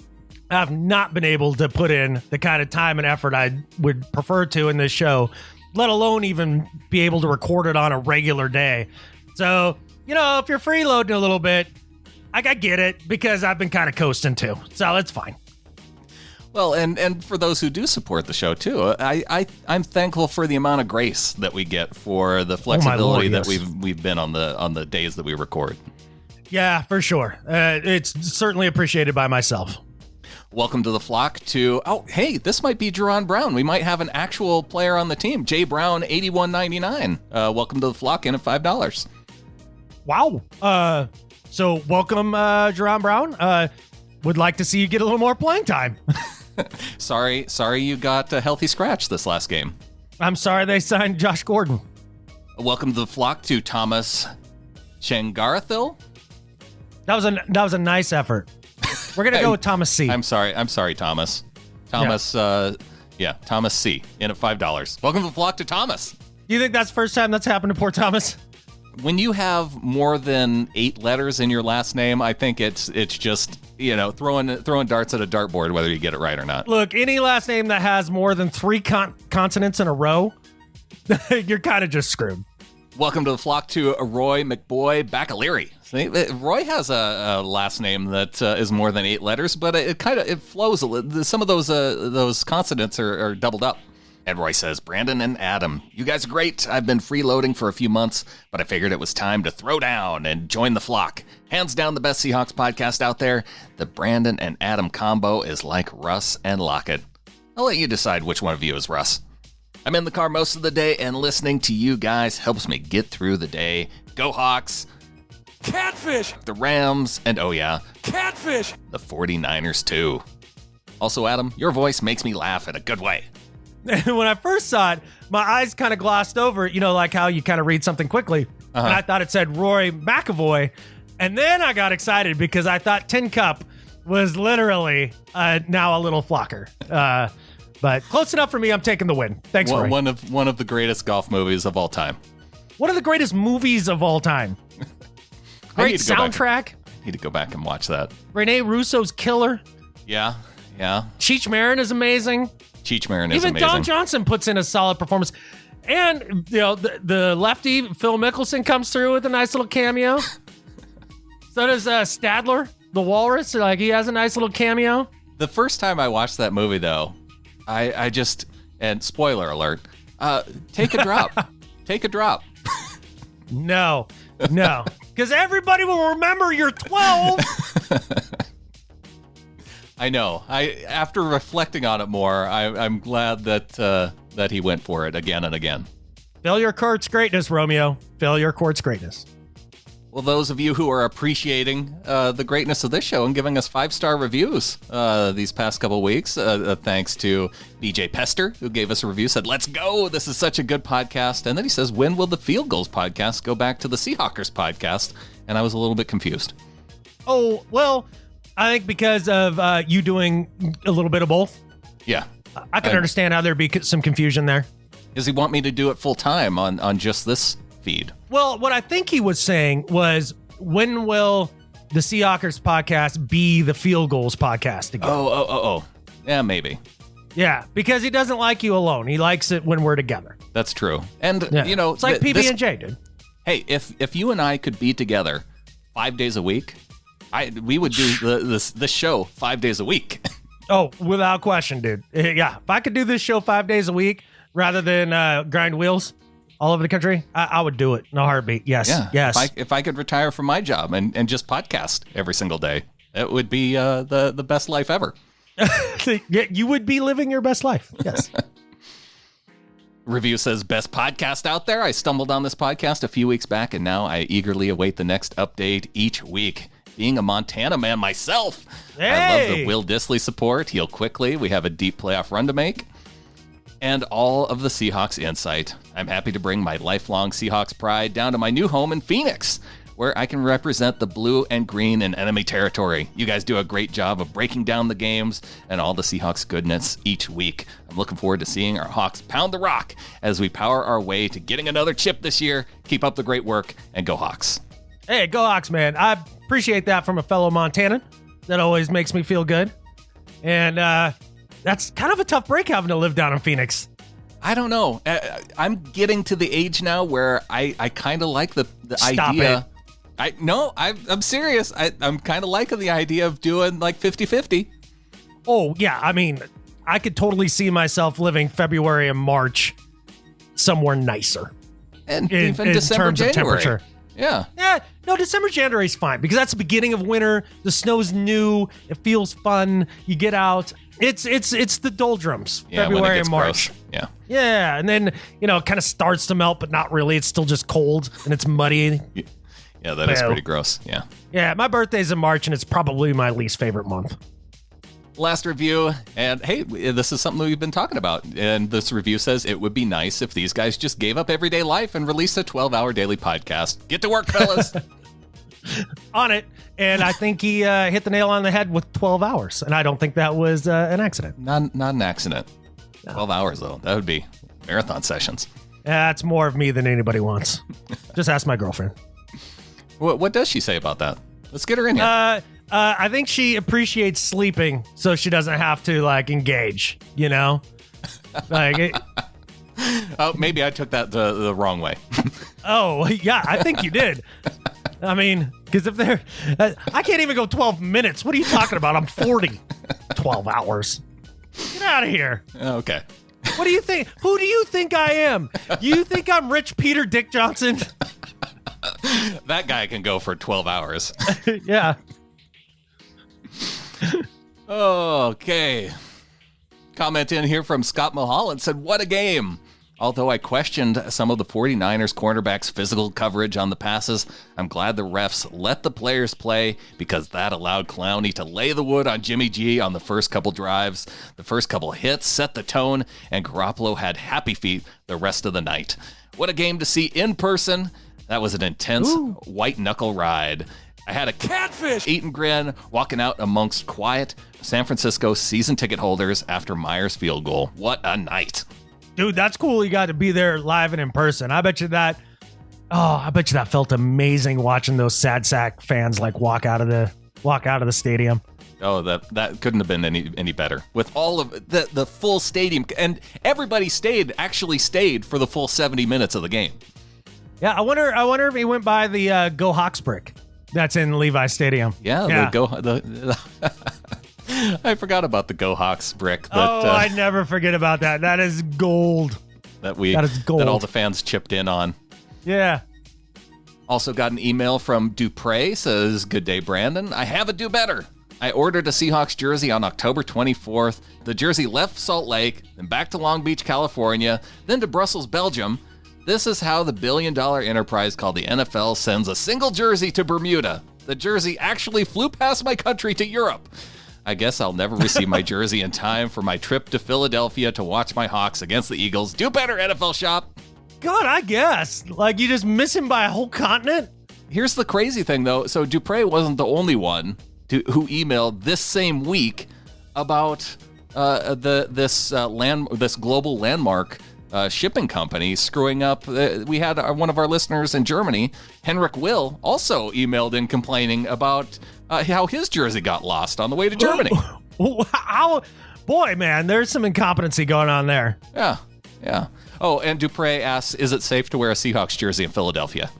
I've not been able to put in the kind of time and effort I would prefer to in this show, let alone even be able to record it on a regular day. So, if you're freeloading a little bit, I get it, because I've been kind of coasting too, so that's fine. Well, and for those who do support the show too, I'm thankful for the amount of grace that we get for the flexibility that we've been on the days that we record. Yeah, for sure. It's certainly appreciated by myself. Welcome to the flock to, hey, this might be Jerron Brown. We might have an actual player on the team. Jay Brown, $81.99. Welcome to the flock in at $5. Wow. So welcome, Jerron Brown. Would like to see you get a little more playing time. Sorry you got a healthy scratch this last game. I'm sorry they signed Josh Gordon. Welcome to the flock to Thomas Shengarthil. That was a nice effort. We're gonna go with Thomas C. I'm sorry, Thomas. Thomas, Thomas C. in at $5. Welcome to the flock to Thomas. You think that's the first time that's happened to poor Thomas? When you have more than 8 letters in your last name, I think it's just, throwing darts at a dartboard, whether you get it right or not. Look, any last name that has more than 3 consonants in a row, you're kind of just screwed. Welcome to the flock to Roy McBoy Bacaliri. Roy has a last name that is more than 8 letters, but it flows a little. Some of those consonants are doubled up. And Roy says, Brandon and Adam, you guys are great. I've been freeloading for a few months, but I figured it was time to throw down and join the flock. Hands down the best Seahawks podcast out there. The Brandon and Adam combo is like Russ and Lockett. I'll let you decide which one of you is Russ. I'm in the car most of the day, and listening to you guys helps me get through the day. Go Hawks. Catfish. The Rams, and Catfish. The 49ers too. Also, Adam, your voice makes me laugh in a good way. When I first saw it, my eyes kind of glossed over, like how you kind of read something quickly. And I thought it said Roy McAvoy. And then I got excited because I thought Tin Cup was literally now a little flocker. But close enough for me. I'm taking the win. Thanks, Roy. One of the greatest golf movies of all time. One of the greatest movies of all time. Great soundtrack. I need to go back and watch that. Rene Russo's killer. Yeah. Cheech Marin is amazing. Cheech Marin is amazing. Even Don Johnson puts in a solid performance. And, the lefty, Phil Mickelson, comes through with a nice little cameo. So does Stadler, the walrus. He has a nice little cameo. The first time I watched that movie, though, I just, and spoiler alert, take a drop. Take a drop. No. Because everybody will remember you're 12. I know. After reflecting on it more, I'm glad that he went for it again and again. Failure courts greatness, Romeo. Failure courts greatness. Well, those of you who are appreciating the greatness of this show and giving us 5-star reviews these past couple weeks, thanks to BJ Pester, who gave us a review, said, "Let's go. This is such a good podcast." And then he says, "When will the Field Goals podcast go back to the Seahawkers podcast?" And I was a little bit confused. Oh, well, I think because of you doing a little bit of both. Yeah. I can understand how there'd be some confusion there. Does he want me to do it full time on just this feed? Well, what I think he was saying was, when will the Seahawkers podcast be the Field Goals podcast again? Oh. Yeah, maybe. Yeah, because he doesn't like you alone. He likes it when we're together. That's true. And, Yeah. you know, it's like PB&J, dude. Hey, if you and I could be together 5 days a week, we would do this show 5 days a week. Oh, without question, dude. Yeah, if I could do this show 5 days a week rather than grind wheels all over the country, I would do it in a heartbeat. Yes, Yeah. yes. If I could retire from my job and just podcast every single day, it would be the best life ever. Yeah, you would be living your best life. Yes. Review says, best podcast out there. I stumbled on this podcast a few weeks back, and now I eagerly await the next update each week. Being a Montana man myself, I love the Will Dissly support. Heal quickly. We have a deep playoff run to make. And all of the Seahawks insight. I'm happy to bring my lifelong Seahawks pride down to my new home in Phoenix, where I can represent the blue and green in enemy territory. You guys do a great job of breaking down the games and all the Seahawks goodness each week. I'm looking forward to seeing our Hawks pound the rock as we power our way to getting another chip this year. Keep up the great work, and go Hawks. Hey, go Hawks, man. I appreciate that from a fellow Montanan. That always makes me feel good. And that's kind of a tough break having to live down in Phoenix. I don't know. I'm getting to the age now where I kind of like the Stop idea. it. I'm serious. I'm kind of liking the idea of doing like 50-50. Oh, yeah. I mean, I could totally see myself living February and March somewhere nicer. And In even December, terms of January. temperature. Yeah. Yeah, no, December, January is fine because that's the beginning of winter. The snow's new. It feels fun. You get out. It's the doldrums. Yeah, when it February gets and March. gross. Yeah. Yeah, and then it kind of starts to melt, but not really. It's still just cold and it's muddy. Yeah, that is Well. pretty gross. Yeah. Yeah, my birthday's in March, and it's probably my least favorite month. Last review, and hey, this is something that we've been talking about. And this review says it would be nice if these guys just gave up everyday life and released a 12-hour daily podcast. Get to work, fellas. On it, and I think he hit the nail on the head with 12 hours, and I don't think that was an accident. Not an accident. 12 hours, though. That would be marathon sessions. That's more of me than anybody wants. Just ask my girlfriend. What does she say about that? Let's get her in here. I think she appreciates sleeping, so she doesn't have to engage. Oh, maybe I took that the wrong way. Oh yeah, I think you did. I mean, because if they're, I can't even go 12 minutes. What are you talking about? I'm 40. 12 hours. Get out of here. Okay. What do you think? Who do you think I am? You think I'm Rich Peter Dick Johnson? That guy can go for 12 hours. Yeah. Okay. Comment in here from Scott Mulholland said, what a game. Although I questioned some of the 49ers cornerbacks' physical coverage on the passes, I'm glad the refs let the players play because that allowed Clowney to lay the wood on Jimmy G on the first couple drives. The first couple hits set the tone, and Garoppolo had happy feet the rest of the night. What a game to see in person. That was an intense white-knuckle ride. I had a catfish eat and grin walking out amongst quiet San Francisco season ticket holders after Myers' field goal. What a night. Dude, that's cool. You got to be there live and in person. I bet you that felt amazing watching those sad sack fans walk out of the stadium. Oh, that couldn't have been any better. With all of the full stadium, and everybody actually stayed for the full 70 minutes of the game. Yeah, I wonder if he went by the Go Hawks brick that's in Levi Stadium. Yeah. I forgot about the Go Hawks brick. I never forget about that. That is gold. That is gold. That all the fans chipped in on. Yeah. Also got an email from Dupre, says, good day, Brandon. I have a do better. I ordered a Seahawks jersey on October 24th. The jersey left Salt Lake, then back to Long Beach, California, then to Brussels, Belgium. This is how the billion-dollar enterprise called the NFL sends a single jersey to Bermuda. The jersey actually flew past my country to Europe. I guess I'll never receive my jersey in time for my trip to Philadelphia to watch my Hawks against the Eagles. Do better, NFL shop. God, I guess. You just miss him by a whole continent? Here's the crazy thing, though. So Dupre wasn't the only one who emailed this same week about this global landmark shipping company screwing up. We had one of our listeners in Germany, Henrik Will, also emailed in complaining about how his jersey got lost on the way to Germany. How? Boy, man, there's some incompetency going on there. Yeah. Oh, and Dupre asks, is it safe to wear a Seahawks jersey in Philadelphia?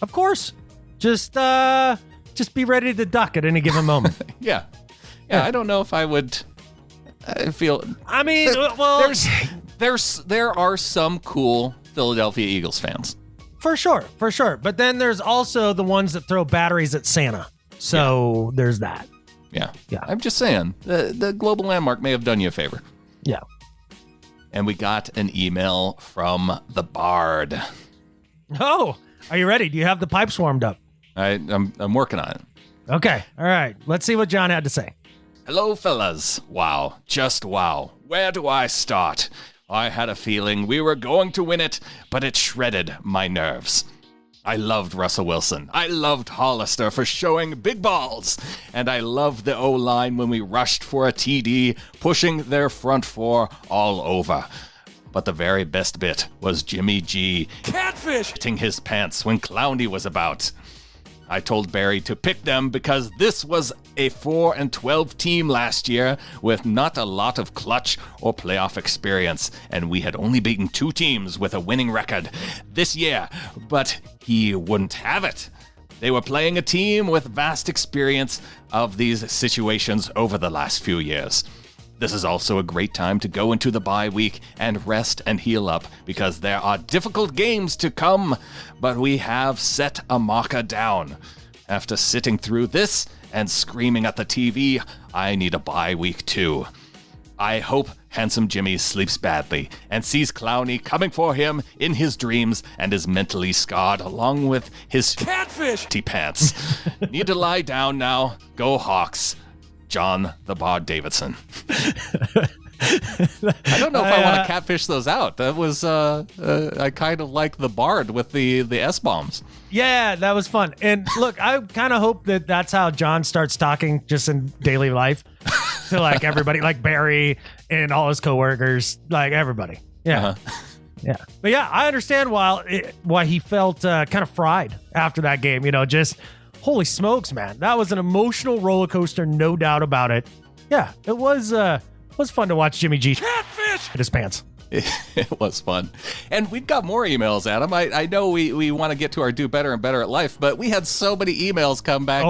Of course. Just be ready to duck at any given moment. Yeah, I don't know if I would feel... I mean, well... There are some cool Philadelphia Eagles fans. For sure. But then there's also the ones that throw batteries at Santa. So there's that. Yeah. I'm just saying, the global landmark may have done you a favor. Yeah. And we got an email from the Bard. Oh, are you ready? Do you have the pipes warmed up? I'm working on it. Okay. All right. Let's see what John had to say. Hello, fellas. Wow. Just wow. Where do I start? I had a feeling we were going to win it, but it shredded my nerves. I loved Russell Wilson. I loved Hollister for showing big balls. And I loved the O-line when we rushed for a TD, pushing their front four all over. But the very best bit was Jimmy G catfishing his pants when Clowney was about. I told Barry to pick them because this was a 4-12 team last year with not a lot of clutch or playoff experience, and we had only beaten 2 teams with a winning record this year, but he wouldn't have it. They were playing a team with vast experience of these situations over the last few years. This is also a great time to go into the bye week and rest and heal up because there are difficult games to come, but we have set a marker down. After sitting through this and screaming at the TV, I need a bye week too. I hope handsome Jimmy sleeps badly and sees Clowney coming for him in his dreams and is mentally scarred along with his catfish pants. Need to lie down now. Go Hawks. John the Bard Davidson. I don't know if I want to catfish those out. That was I kind of like the Bard with the S-bombs. Yeah, that was fun. And look, I kind of hope that that's how John starts talking just in daily life to like everybody, like Barry and all his coworkers, like everybody. Yeah. Uh-huh. Yeah. But yeah, I understand why he felt kind of fried after that game, just holy smokes, man. That was an emotional roller coaster, no doubt about it. Yeah, it was fun to watch Jimmy G catfish in his pants. It was fun. And we've got more emails, Adam. I know we want to get to our do better and better at life, but we had so many emails come back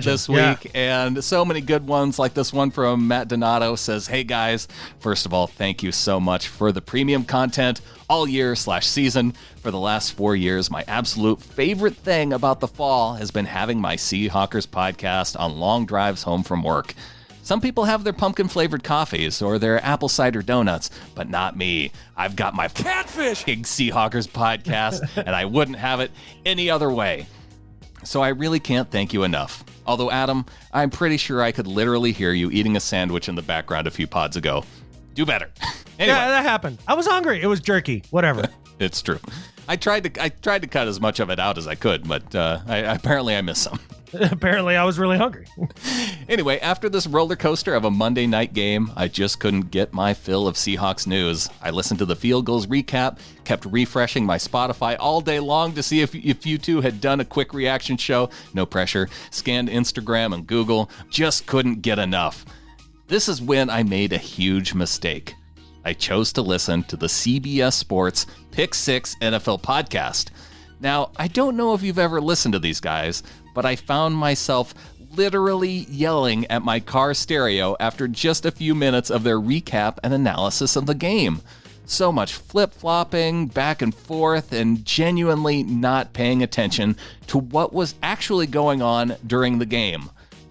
this week, and so many good ones, like this one from Matt Donato says, hey guys, first of all, thank you so much for the premium content all year/season. For the last 4 years, my absolute favorite thing about the fall has been having my Seahawkers podcast on long drives home from work. Some people have their pumpkin-flavored coffees or their apple cider donuts, but not me. I've got my catfish Seahawkers podcast, and I wouldn't have it any other way. So I really can't thank you enough. Although, Adam, I'm pretty sure I could literally hear you eating a sandwich in the background a few pods ago. Do better. Anyway. Yeah, that happened. I was hungry. It was jerky. Whatever. It's true. I tried to cut as much of it out as I could, but apparently I missed some. Apparently, I was really hungry. Anyway, after this roller coaster of a Monday night game, I just couldn't get my fill of Seahawks news. I listened to the field goals recap, kept refreshing my Spotify all day long to see if you two had done a quick reaction show. No pressure. Scanned Instagram and Google. Just couldn't get enough. This is when I made a huge mistake. I chose to listen to the CBS Sports Pick 6 NFL podcast. Now, I don't know if you've ever listened to these guys, but I found myself literally yelling at my car stereo after just a few minutes of their recap and analysis of the game. So much flip-flopping, back and forth, and genuinely not paying attention to what was actually going on during the game.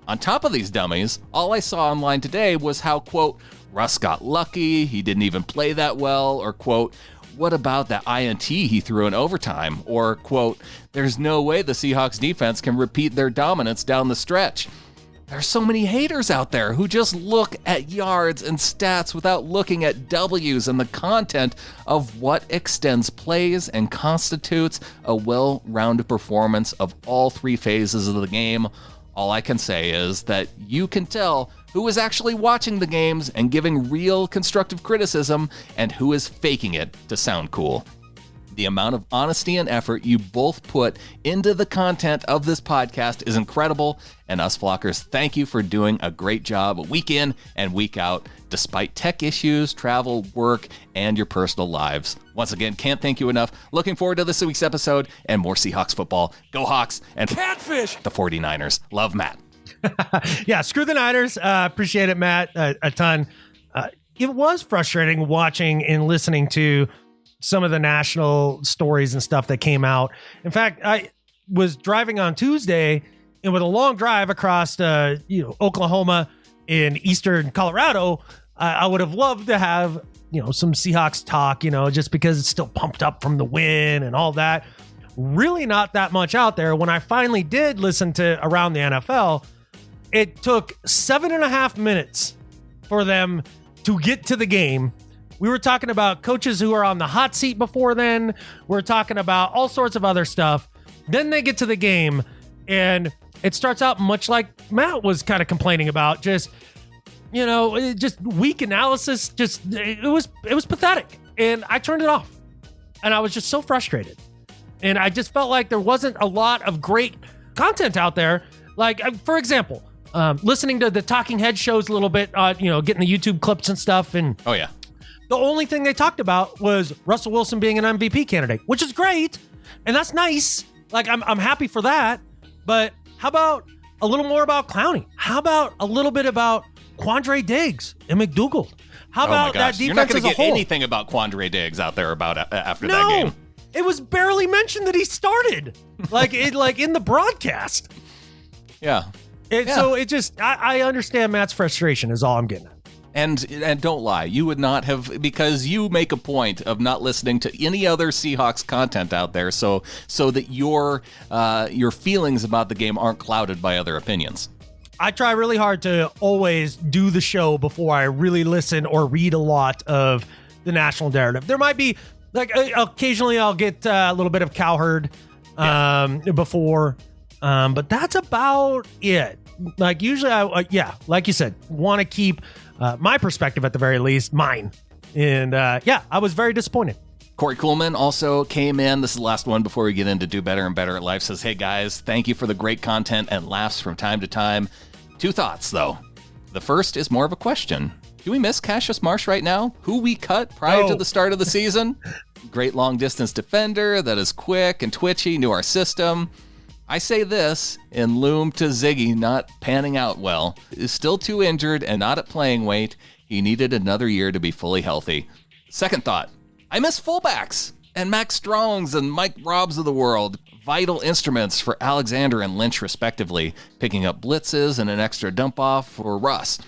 On top of these dummies, all I saw online today was how, quote, Russ got lucky, he didn't even play that well, or, quote, what about that INT he threw in overtime? Or, quote, there's no way the Seahawks defense can repeat their dominance down the stretch. There's so many haters out there who just look at yards and stats without looking at W's and the content of what extends plays and constitutes a well-rounded performance of all 3 phases of the game. All I can say is that you can tell who is actually watching the games and giving real constructive criticism and who is faking it to sound cool. The amount of honesty and effort you both put into the content of this podcast is incredible, and us Flockers, thank you for doing a great job week in and week out, despite tech issues, travel, work, and your personal lives. Once again, can't thank you enough. Looking forward to this week's episode and more Seahawks football. Go Hawks and Catfish! The 49ers. Love, Matt. Yeah, screw the Niners. Appreciate it, Matt, a ton. It was frustrating watching and listening to some of the national stories and stuff that came out. In fact, I was driving on Tuesday, and with a long drive across Oklahoma and eastern Colorado, I would have loved to have some Seahawks talk, just because it's still pumped up from the win and all that. Really not that much out there. When I finally did listen to Around the NFL, it took 7.5 minutes for them to get to the game. We were talking about coaches who are on the hot seat before then. We're talking about all sorts of other stuff. Then they get to the game, and it starts out much like Matt was kind of complaining about. Just weak analysis. It was pathetic, and I turned it off. And I was just so frustrated, and I just felt like there wasn't a lot of great content out there. Like, for example, listening to the Talking Head shows a little bit, getting the YouTube clips and stuff, and oh yeah. The only thing they talked about was Russell Wilson being an MVP candidate, which is great, and that's nice. Like, I'm happy for that. But how about a little more about Clowney? How about a little bit about Quandre Diggs and McDougald? How about that defense You're not going to as a get whole? anything about Quandre Diggs out there after that game. It was barely mentioned that he started, like in the broadcast. Yeah. So it just, I understand Matt's frustration is all I'm getting at. And don't lie, you would not have, because you make a point of not listening to any other Seahawks content out there, so that your feelings about the game aren't clouded by other opinions. I try really hard to always do the show before I really listen or read a lot of the national narrative. There might be, like, occasionally I'll get a little bit of Cowherd before, but that's about it. Like, usually like you said, want to keep my perspective, at the very least, mine. And I was very disappointed. Corey Kuhlman also came in. This is the last one before we get into Do Better and Better at Life. Says, hey guys, thank you for the great content and laughs from time to time. 2 thoughts, though. The first is more of a question. Do we miss Cassius Marsh right now? Who we cut prior to the start of the season? Great long distance defender that is quick and twitchy, knew our system. I say this in loom to Ziggy not panning out well. Is still too injured and not at playing weight. He needed another year to be fully healthy. Second thought, I miss fullbacks and Max Strongs and Mike Robbs of the world. Vital instruments for Alexander and Lynch respectively, picking up blitzes and an extra dump off for Russ.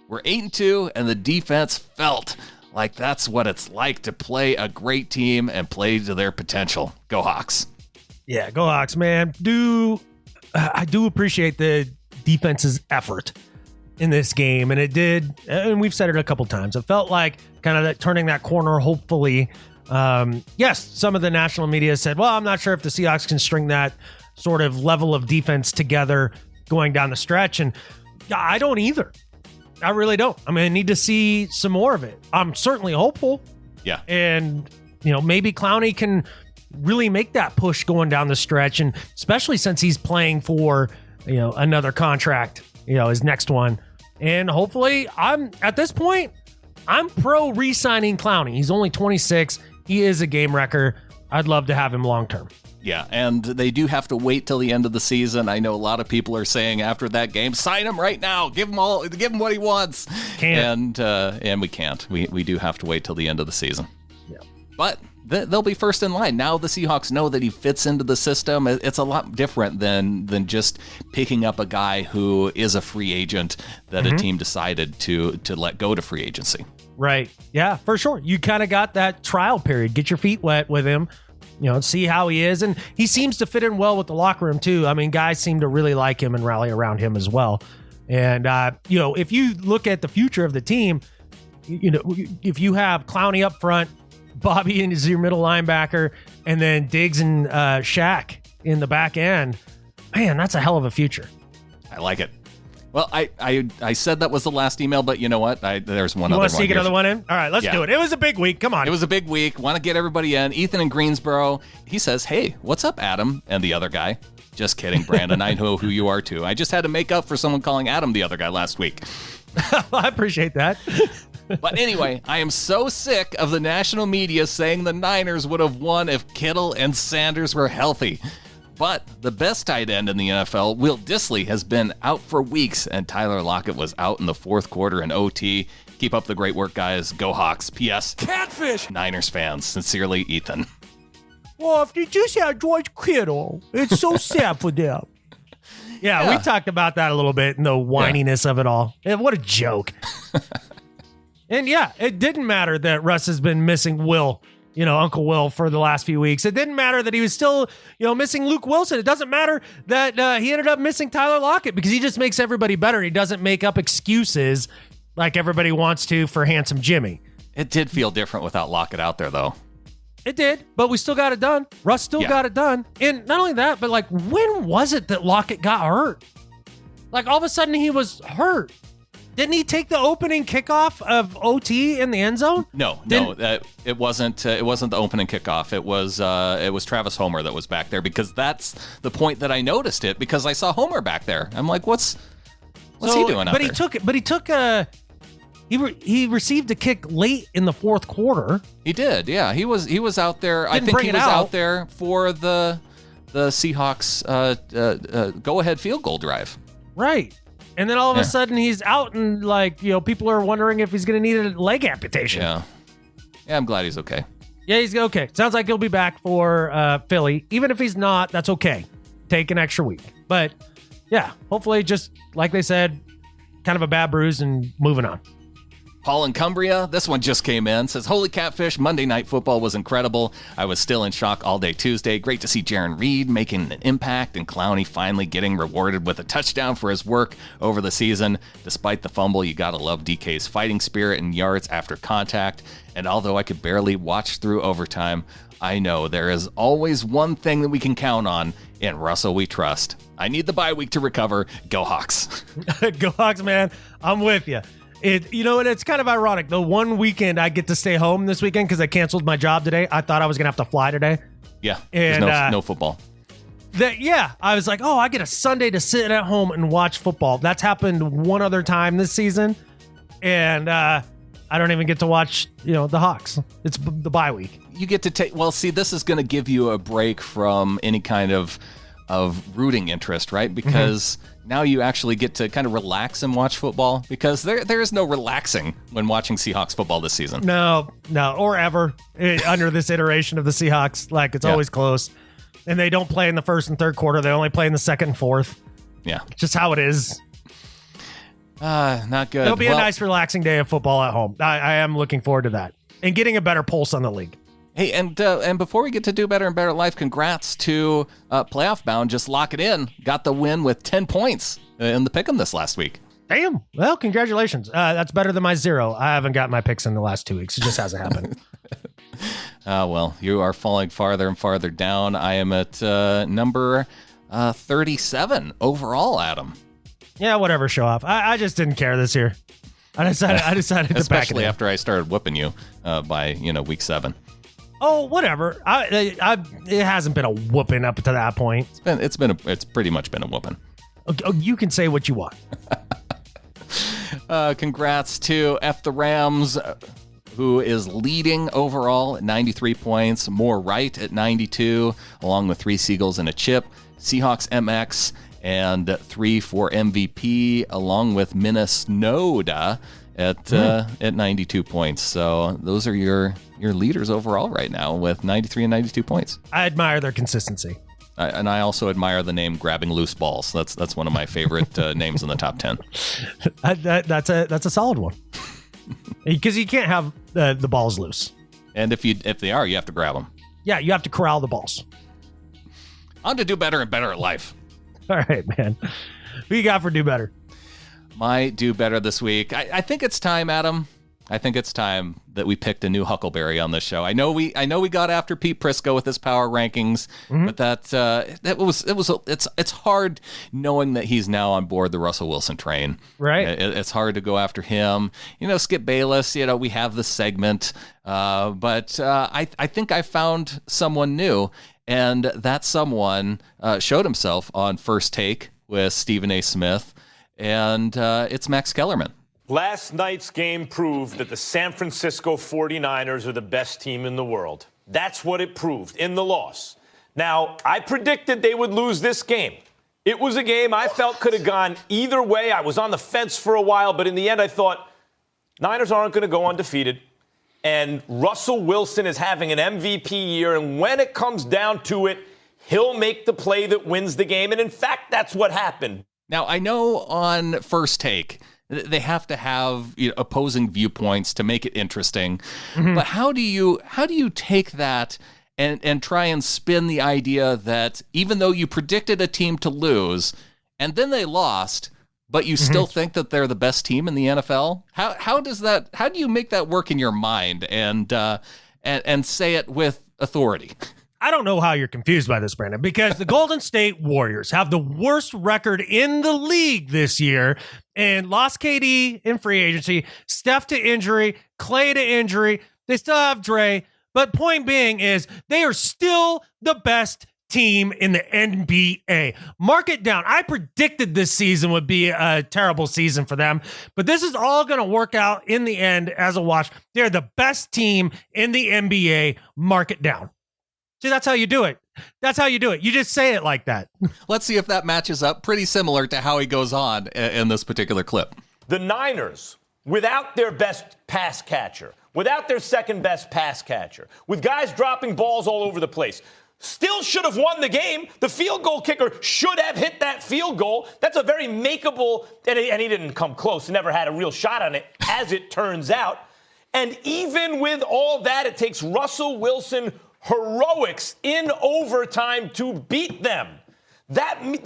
We're 8-2 and the defense felt like that's what it's like to play a great team and play to their potential. Go Hawks. Yeah, go Hawks, man. I do appreciate the defense's effort in this game, and it did, and we've said it a couple times, it felt like kind of that turning that corner, hopefully. Yes, some of the national media said, well, I'm not sure if the Seahawks can string that sort of level of defense together going down the stretch, and I don't either. I really don't. I mean, I need to see some more of it. I'm certainly hopeful. Yeah. And, maybe Clowney can really make that push going down the stretch, and especially since he's playing for another contract, his next one. And hopefully, at this point I'm pro re-signing Clowney. He's only 26. He is a game wrecker. I'd love to have him long term. Yeah, and they do have to wait till the end of the season. I know a lot of people are saying after that game, sign him right now, give him what he wants. Can't. And we can't. We do have to wait till the end of the season. Yeah. But they'll be first in line. Now the Seahawks know that he fits into the system. It's a lot different than just picking up a guy who is a free agent that a team decided to let go to free agency. Right. Yeah, for sure. You kind of got that trial period. Get your feet wet with him, see how he is. And he seems to fit in well with the locker room, too. I mean, guys seem to really like him and rally around him as well. And, if you look at the future of the team, if you have Clowney up front, Bobby is your middle linebacker, and then Diggs and Shaq in the back end, man, that's a hell of a future. I like it. Well, I said that was the last email, but you know what? There's one You other want to one sneak here. another one in? All right, let's do it. It was a big week. Come on. It was a big week. Want to get everybody in. Ethan in Greensboro. He says, hey, what's up, Adam? And the other guy. Just kidding, Brandon. I know who you are, too. I just had to make up for someone calling Adam the other guy last week. I appreciate that. But anyway, I am so sick of the national media saying the Niners would have won if Kittle and Sanders were healthy. But the best tight end in the NFL, Will Dissly, has been out for weeks, and Tyler Lockett was out in the fourth quarter in OT. Keep up the great work, guys. Go Hawks. P.S. Catfish! Niners fans. Sincerely, Ethan. Well, if they just had George Kittle, it's so sad for them. Yeah, we talked about that a little bit and the whininess of it all. What a joke. And yeah, it didn't matter that Russ has been missing Will. Uncle Will for the last few weeks. It didn't matter that he was still, missing Luke Wilson. It doesn't matter that he ended up missing Tyler Lockett because he just makes everybody better. He doesn't make up excuses like everybody wants to for handsome Jimmy. It did feel different without Lockett out there, though. It did, but we still got it done. Russ still got it done. And not only that, but like, when was it that Lockett got hurt? Like, all of a sudden he was hurt. Didn't he take the opening kickoff of OT in the end zone? No, it wasn't. It wasn't the opening kickoff. It was Travis Homer that was back there, because that's the point that I noticed it, because I saw Homer back there. I'm like, what's he doing out there? He received a kick late in the fourth quarter. He did, yeah. He was out there. I think he was out there for the Seahawks go-ahead field goal drive. Right. And then all of a sudden he's out, and people are wondering if he's going to need a leg amputation. Yeah. Yeah, I'm glad he's okay. Yeah, he's okay. Sounds like he'll be back for Philly. Even if he's not, that's okay. Take an extra week. But yeah, hopefully, just like they said, kind of a bad bruise and moving on. Paul in Cumbria, this one just came in, says, holy catfish, Monday Night Football was incredible. I was still in shock all day Tuesday. Great to see Jaron Reed making an impact and Clowney finally getting rewarded with a touchdown for his work over the season. Despite the fumble, you gotta love DK's fighting spirit and yards after contact. And although I could barely watch through overtime, I know there is always one thing that we can count on. In Russell we trust. I need the bye week to recover. Go Hawks. Go Hawks, man. I'm with you. It's kind of ironic. The one weekend I get to stay home this weekend because I canceled my job today. I thought I was going to have to fly today. Yeah, and there's no football. I was like, I get a Sunday to sit at home and watch football. That's happened one other time this season. And I don't even get to watch, the Hawks. It's the bye week. You get to this is going to give you a break from any kind of rooting interest, right? Because now you actually get to kind of relax and watch football, because there is no relaxing when watching Seahawks football this season. No, or ever under this iteration of the Seahawks. Like, it's always close. And they don't play in the first and third quarter. They only play in the second and fourth. Yeah. Just how it is. Not good. It'll be a nice, relaxing day of football at home. I am looking forward to that. And getting a better pulse on the league. Hey, and before we get to Do Better and Better Life, congrats to Playoff Bound. Just lock it in. Got the win with 10 points in the pick'em this last week. Damn. Well, congratulations. That's better than my 0. I haven't got my picks in the last 2 weeks. It just hasn't happened. Well, you are falling farther and farther down. I am at number 37 overall, Adam. Yeah, whatever, show off. I just didn't care this year. I decided to back it. Especially after I started whipping you by week 7. Oh, whatever. It hasn't been a whooping up to that point. It's pretty much been a whooping. Oh, you can say what you want. Congrats to F the Rams, who is leading overall at 93 points. More Right at 92, along with 3 Seagulls and a chip. Seahawks MX and 3 for MVP, along with Minnesota at 92 points. So those are your leaders overall right now with 93 and 92 points. I admire their consistency. And I also admire the name Grabbing Loose Balls. That's one of my favorite names in the top 10. That's a solid one. Because you can't have the balls loose. And if they are, you have to grab them. Yeah, you have to corral the balls. On to Do Better and Better at Life. All right, man. Who you got for Do Better? My Do Better this week. I think it's time, Adam. I think it's time that we picked a new Huckleberry on this show. I know we got after Pete Prisco with his power rankings, but it's hard knowing that he's now on board the Russell Wilson train. Right. It's hard to go after him. Skip Bayless, we have the segment, but I think I found someone new, and that someone showed himself on First Take with Stephen A. Smith, and it's Max Kellerman. Last night's game proved that the San Francisco 49ers are the best team in the world. That's what it proved in the loss. Now, I predicted they would lose this game. It was a game I felt could have gone either way. I was on the fence for a while, but in the end I thought Niners aren't going to go undefeated. And Russell Wilson is having an MVP year, and when it comes down to it, he'll make the play that wins the game. And in fact, that's what happened. Now, I know on First Take, they have to have opposing viewpoints to make it interesting. But how do you take that and try and spin the idea that even though you predicted a team to lose and then they lost, but you still think that they're the best team in the NFL? How do you make that work in your mind and say it with authority? I don't know how you're confused by this, Brandon, because the Golden State Warriors have the worst record in the league this year and lost KD in free agency, Steph to injury, Clay to injury. They still have Dre. But point being is they are still the best team in the NBA. Mark it down. I predicted this season would be a terrible season for them, but this is all going to work out in the end as a wash. They're the best team in the NBA. Mark it down. See, that's how you do it. That's how you do it. You just say it like that. Let's see if that matches up. Pretty similar to how he goes on in this particular clip. The Niners, without their best pass catcher, without their second best pass catcher, with guys dropping balls all over the place, still should have won the game. The field goal kicker should have hit that field goal. That's a very makeable, and he didn't come close. He never had a real shot on it, as it turns out. And even with all that, it takes Russell Wilson heroics in overtime to beat them.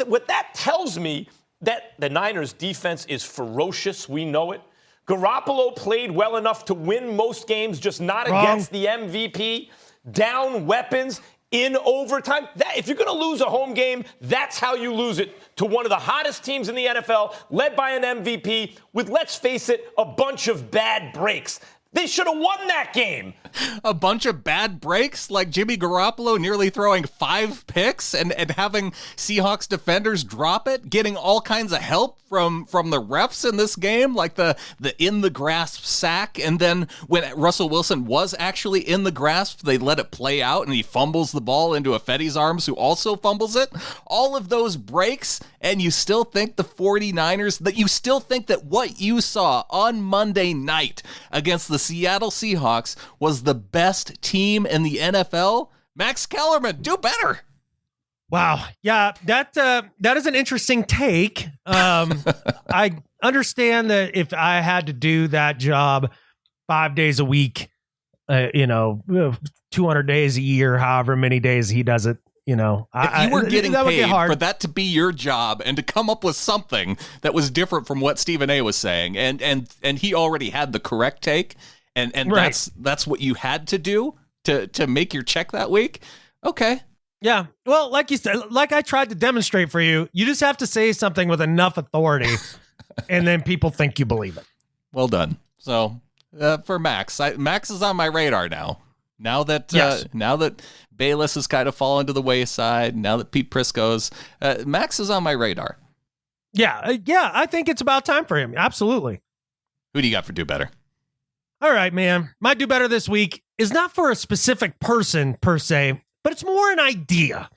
What that tells me, that the Niners defense is ferocious. We know it. Garoppolo played well enough to win most games, just not against the MVP. Down weapons in overtime. If you're going to lose a home game, that's how you lose it to one of the hottest teams in the NFL, led by an MVP with, let's face it, a bunch of bad breaks. They should have won that game. A bunch of bad breaks, like Jimmy Garoppolo nearly throwing 5 picks and having Seahawks defenders drop it, getting all kinds of help from the refs in this game, like the in the grasp sack. And then when Russell Wilson was actually in the grasp, they let it play out and he fumbles the ball into Effetti's arms, who also fumbles it. All of those breaks, and you still think the 49ers, that you still think that what you saw on Monday night against the Seattle Seahawks was the best team in the NFL? Max Kellerman, do better. Wow. Yeah, that is an interesting take. I understand that if I had to do that job 5 days a week, 200 days a year, however many days he does it, if you were getting paid for that to be your job and to come up with something that was different from what Stephen A was saying, and he already had the correct take, and right. that's what you had to do to make your check that week. Okay. Yeah. Well, like you said, like I tried to demonstrate for you, you just have to say something with enough authority and then people think you believe it. Well done. So for Max, Max is on my radar now. Now that Bayless has kind of fallen to the wayside, now that Pete Prisco's, Max is on my radar. Yeah. I think it's about time for him. Absolutely. Who do you got for do better? All right, man. My do better this week is not for a specific person per se, but it's more an idea.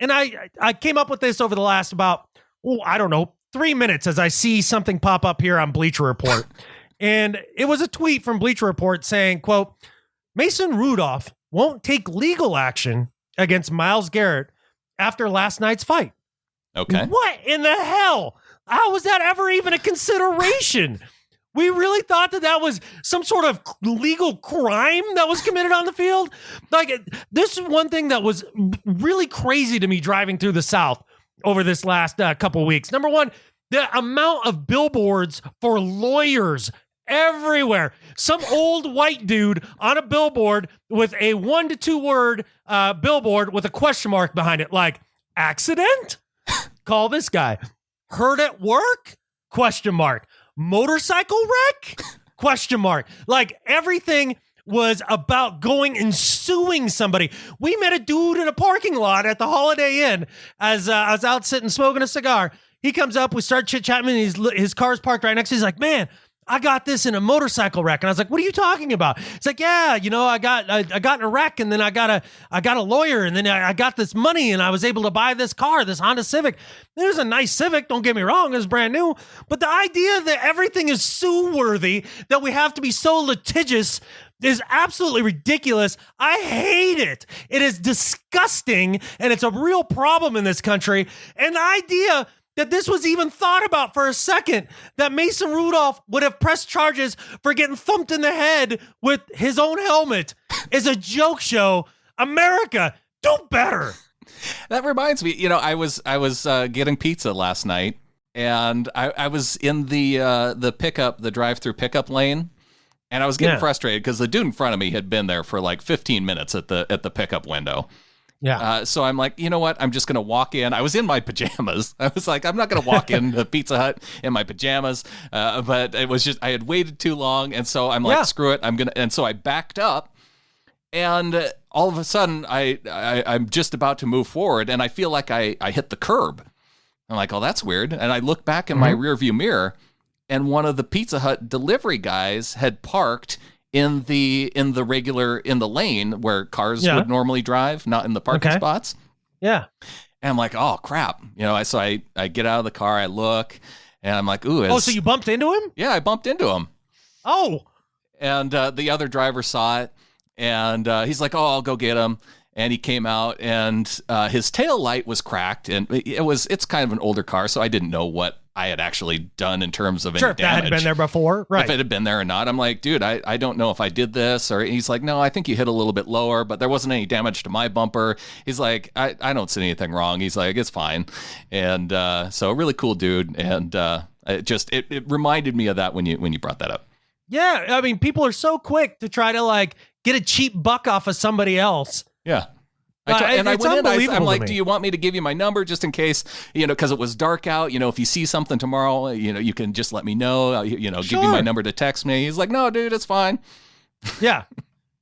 And I came up with this over the last about, 3 minutes as I see something pop up here on Bleacher Report. And it was a tweet from Bleacher Report saying, quote, Mason Rudolph won't take legal action against Myles Garrett after last night's fight. Okay. What in the hell? How was that ever even a consideration? We really thought that was some sort of legal crime that was committed on the field. Like, this is one thing that was really crazy to me driving through the South over this last couple of weeks. Number one, the amount of billboards for lawyers everywhere. Some old white dude on a billboard with a 1 to 2 word billboard with a question mark behind it, like accident? Call this guy. Hurt at work? Question mark. Motorcycle wreck? Question mark. Like everything was about going and suing somebody. We met a dude in a parking lot at the Holiday Inn as I was out sitting smoking a cigar. He comes up, we start chit-chatting, and his car's parked right next to him. He's like, man, I got this in a motorcycle wreck. And I was like, what are you talking about? It's like, yeah, I got in a wreck, and then I got a lawyer, and then I got this money, and I was able to buy this car, this Honda Civic. It was a nice Civic, don't get me wrong, it was brand new. But the idea that everything is sue-worthy, that we have to be so litigious, is absolutely ridiculous. I hate it. It is disgusting, and it's a real problem in this country. And the idea that this was even thought about for a second, that Mason Rudolph would have pressed charges for getting thumped in the head with his own helmet, is a joke show. America, do better. That reminds me, I was getting pizza last night, and I was in the drive-through pickup lane, and I was getting frustrated because the dude in front of me had been there for like 15 minutes at the pickup window. Yeah. So I'm like, you know what? I'm just going to walk in. I was in my pajamas. I was like, I'm not going to walk in the Pizza Hut in my pajamas. But it was just, I had waited too long. And so I'm like, screw it. And so I backed up, and all of a sudden I'm just about to move forward, and I feel like I hit the curb. I'm like, oh, that's weird. And I look back in my rearview mirror, and one of the Pizza Hut delivery guys had parked in the lane where cars would normally drive, not in the parking spots. Yeah. And I'm like, oh crap. So I get out of the car, I look, and I'm like, ooh. So you bumped into him? Yeah, I bumped into him. Oh. And the other driver saw it, and he's like, oh, I'll go get him. And he came out, and his tail light was cracked, and it's kind of an older car, so I didn't know what I had actually done in terms of any damage. Sure, that had been there before, right? If it had been there or not. I'm like, dude, I don't know if I did this. Or he's like, no, I think you hit a little bit lower, but there wasn't any damage to my bumper. He's like, I don't see anything wrong. He's like, it's fine. And so a really cool dude. And it reminded me of that when you brought that up. Yeah, I mean, people are so quick to try to like get a cheap buck off of somebody else. Yeah. I went in, I'm like, do you want me to give you my number just in case, because it was dark out, if you see something tomorrow, you can just let me know, give you my number to text me. He's like, no, dude, it's fine. Yeah.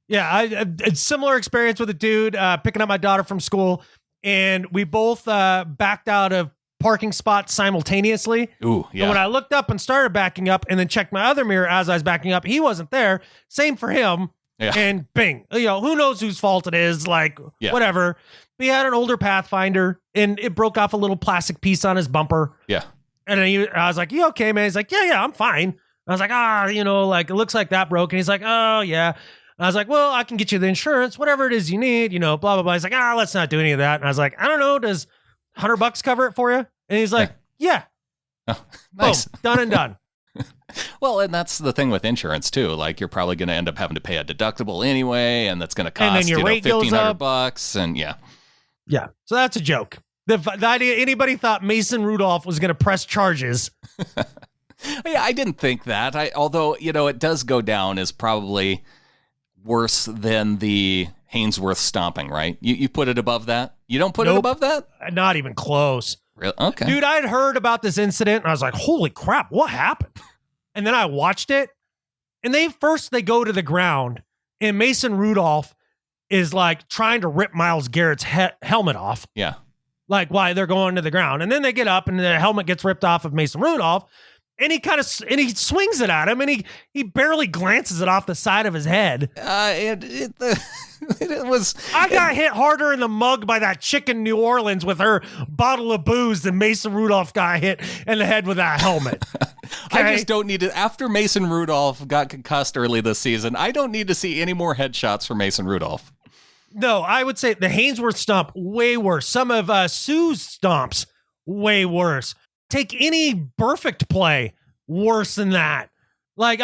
Yeah. I a similar experience with a dude picking up my daughter from school, and we both backed out of parking spots simultaneously. Ooh, yeah. And when I looked up and started backing up and then checked my other mirror as I was backing up, he wasn't there. Same for him. Yeah. And bing, who knows whose fault it is, whatever. He had an older Pathfinder, and it broke off a little plastic piece on his bumper. Yeah. And then I was like, you okay, man? He's like, yeah, I'm fine. I was like, it looks like that broke. And he's like, oh, yeah. And I was like, well, I can get you the insurance, whatever it is you need, blah, blah, blah. He's like, let's not do any of that. And I was like, I don't know, does $100 cover it for you? And he's like, yeah. Oh, nice. Boom, done and done. Well, and that's the thing with insurance too. Like, you're probably going to end up having to pay a deductible anyway, and that's going to cost $1,500. And yeah. So that's a joke. The idea anybody thought Mason Rudolph was going to press charges. Yeah, I didn't think that. Although it does go down as probably worse than the Hainsworth stomping, right? You put it above that? You don't put it above that? Not even close. Really? Okay. Dude, I'd heard about this incident, and I was like, holy crap, what happened? And then I watched it, and they go to the ground, and Mason Rudolph is like trying to rip Myles Garrett's helmet off. Yeah. Like, why they're going to the ground. And then they get up, and the helmet gets ripped off of Mason Rudolph, and he he swings it at him, and he barely glances it off the side of his head. It was. I got hit harder in the mug by that chick in New Orleans with her bottle of booze than Mason Rudolph got hit in the head with that helmet. Okay? I just don't need to. After Mason Rudolph got concussed early this season, I don't need to see any more headshots for Mason Rudolph. No, I would say the Hainsworth stomp, way worse. Some of Sue's stomps, way worse. Take any perfect play, worse than that. Like,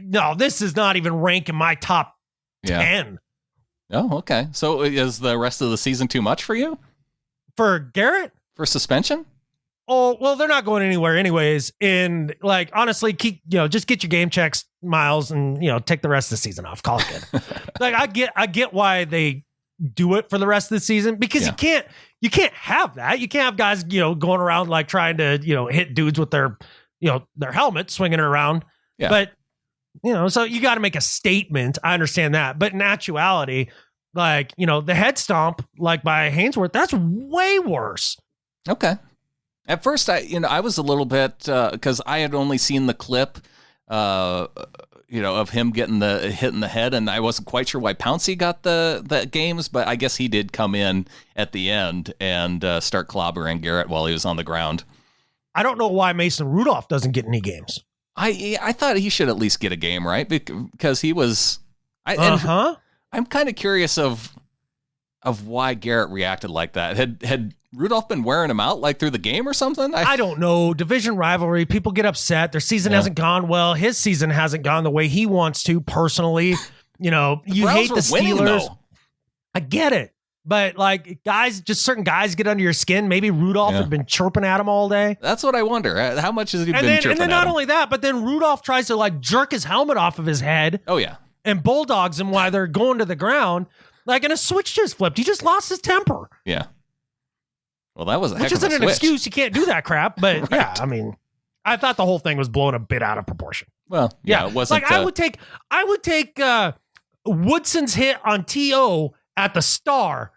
no, this does not even rank in my top 10. Oh, okay. So is the rest of the season too much for you? For Garrett? For suspension? Oh, well, they're not going anywhere anyways. And like, honestly, just get your game checks, Miles, and take the rest of the season off. Call it good. Like, I get why they do it for the rest of the season, because you can't have that. You can't have guys, going around like trying to, hit dudes with their helmet, swinging it around. Yeah. But, so you got to make a statement. I understand that. But in actuality, like, the head stomp, like by Hainsworth, that's way worse. Okay. At first, I was a little bit, because I had only seen the clip, of him getting the hit in the head, and I wasn't quite sure why Pouncey got the games, but I guess he did come in at the end and start clobbering Garrett while he was on the ground. I don't know why Mason Rudolph doesn't get any games. I thought he should at least get a game, right? Because he was. I'm kind of curious of why Garrett reacted like that. Had Rudolph been wearing him out like through the game or something? I don't know. Division rivalry. People get upset. Their season hasn't gone well. His season hasn't gone the way he wants to personally. You hate the Steelers. Winning, I get it. But like certain guys get under your skin. Maybe Rudolph had been chirping at him all day. That's what I wonder. How much has he been chirping at him? And then not only that, but then Rudolph tries to like jerk his helmet off of his head. Oh yeah. And bulldogs him while they're going to the ground. Like, and a switch just flipped. He just lost his temper. Yeah. Well, that was a heck Which of a isn't an switch. excuse. You can't do that crap. But Right. yeah, I mean, I thought the whole thing was blown a bit out of proportion. Well, yeah, it wasn't. Like, I would take Woodson's hit on T.O. at the Star.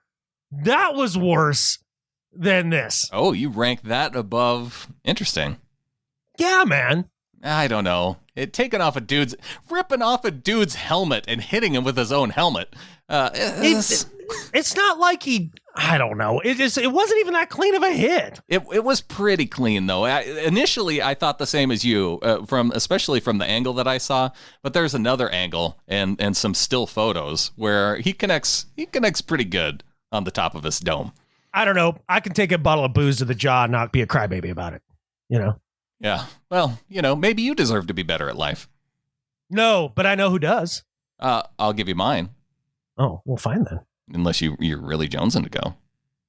That was worse than this. Oh, you rank that above. Interesting. Yeah, man. I don't know. Ripping off a dude's helmet and hitting him with his own helmet. It's not like I don't know. It wasn't even that clean of a hit. It was pretty clean though. Initially, I thought the same as you, especially from the angle that I saw. But there's another angle and some still photos where he connects pretty good on the top of his dome. I don't know. I can take a bottle of booze to the jaw and not be a crybaby about it. Yeah. Well, maybe you deserve to be better at life. No, but I know who does. I'll give you mine. Oh, well, fine then. Unless you're really jonesing to go.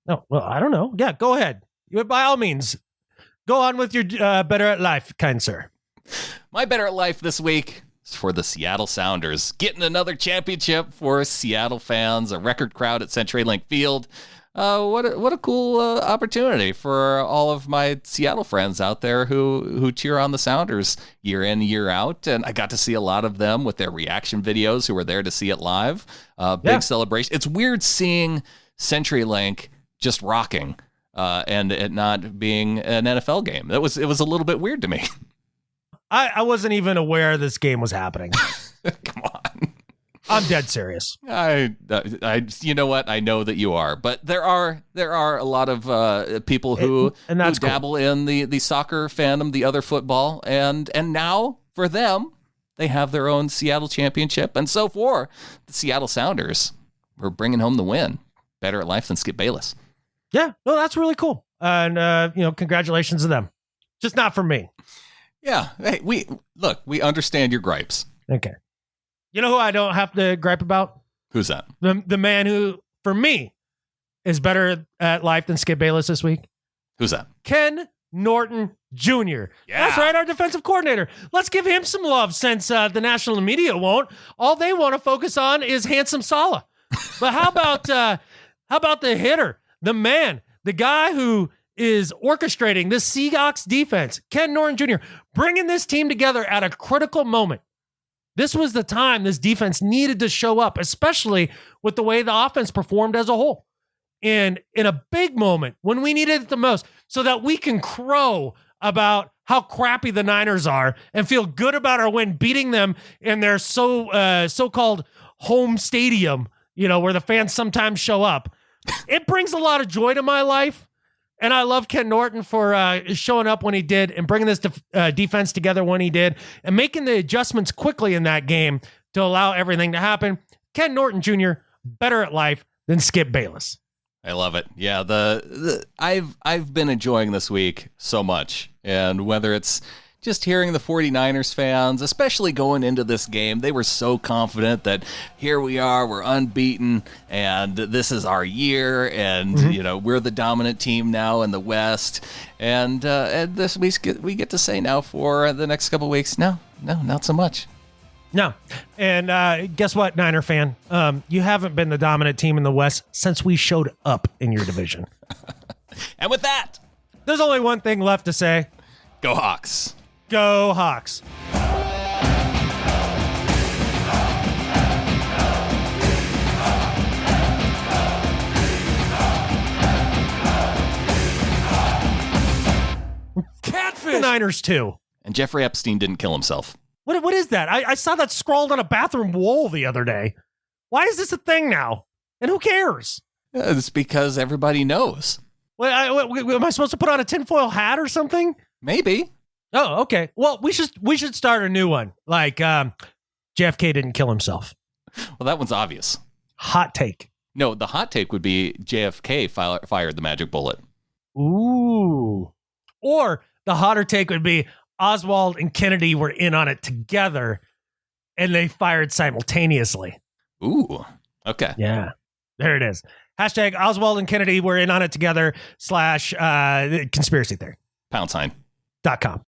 No, well, I don't know. Yeah, go ahead. By all means, go on with your better at life, kind sir. My better at life this week is for the Seattle Sounders. Getting another championship for Seattle fans, a record crowd at CenturyLink Field. What a cool opportunity for all of my Seattle friends out there who cheer on the Sounders year in, year out. And I got to see a lot of them with their reaction videos who were there to see it live. Big celebration. It's weird seeing CenturyLink just rocking and it not being an NFL game. It was a little bit weird to me. I wasn't even aware this game was happening. Come on. I'm dead serious. I you know what? I know that you are, but there are a lot of people who dabble in the soccer fandom, the other football, and now for them, they have their own Seattle championship, and so for the Seattle Sounders, we're bringing home the win. Better at life than Skip Bayless. Yeah, no, that's really cool, and congratulations to them. Just not for me. Yeah, hey, we understand your gripes. Okay. You know who I don't have to gripe about? Who's that? The man who, for me, is better at life than Skip Bayless this week. Who's that? Ken Norton Jr. Yeah. That's right, our defensive coordinator. Let's give him some love since the national media won't. All they want to focus on is handsome Saleh. But how about the hitter, the man, the guy who is orchestrating this Seahawks defense, Ken Norton Jr., bringing this team together at a critical moment. This was the time this defense needed to show up, especially with the way the offense performed as a whole. And in a big moment when we needed it the most, so that we can crow about how crappy the Niners are and feel good about our win, beating them in their so-called home stadium, where the fans sometimes show up. It brings a lot of joy to my life. And I love Ken Norton for showing up when he did and bringing this defense together when he did and making the adjustments quickly in that game to allow everything to happen. Ken Norton Jr., better at life than Skip Bayless. I love it. Yeah, I've been enjoying this week so much. And whether it's just hearing the 49ers fans, especially going into this game, they were so confident that here we are, we're unbeaten, and this is our year, and we're the dominant team now in the West. And this we get to say now for the next couple of weeks, no, not so much. No. And guess what, Niner fan? You haven't been the dominant team in the West since we showed up in your division. And with that, there's only one thing left to say. Go Hawks. Go Hawks. Catfish. The Niners too. And Jeffrey Epstein didn't kill himself. What is that? I saw that scrawled on a bathroom wall the other day. Why is this a thing now? And who cares? It's because everybody knows. Am I supposed to put on a tinfoil hat or something? Maybe. Oh, okay. Well, we should start a new one. Like JFK didn't kill himself. Well, that one's obvious. Hot take. No, the hot take would be JFK fired the magic bullet. Ooh. Or the hotter take would be Oswald and Kennedy were in on it together and they fired simultaneously. Ooh. Okay. Yeah. There it is. Hashtag Oswald and Kennedy were in on it together / conspiracy theory. #. .com.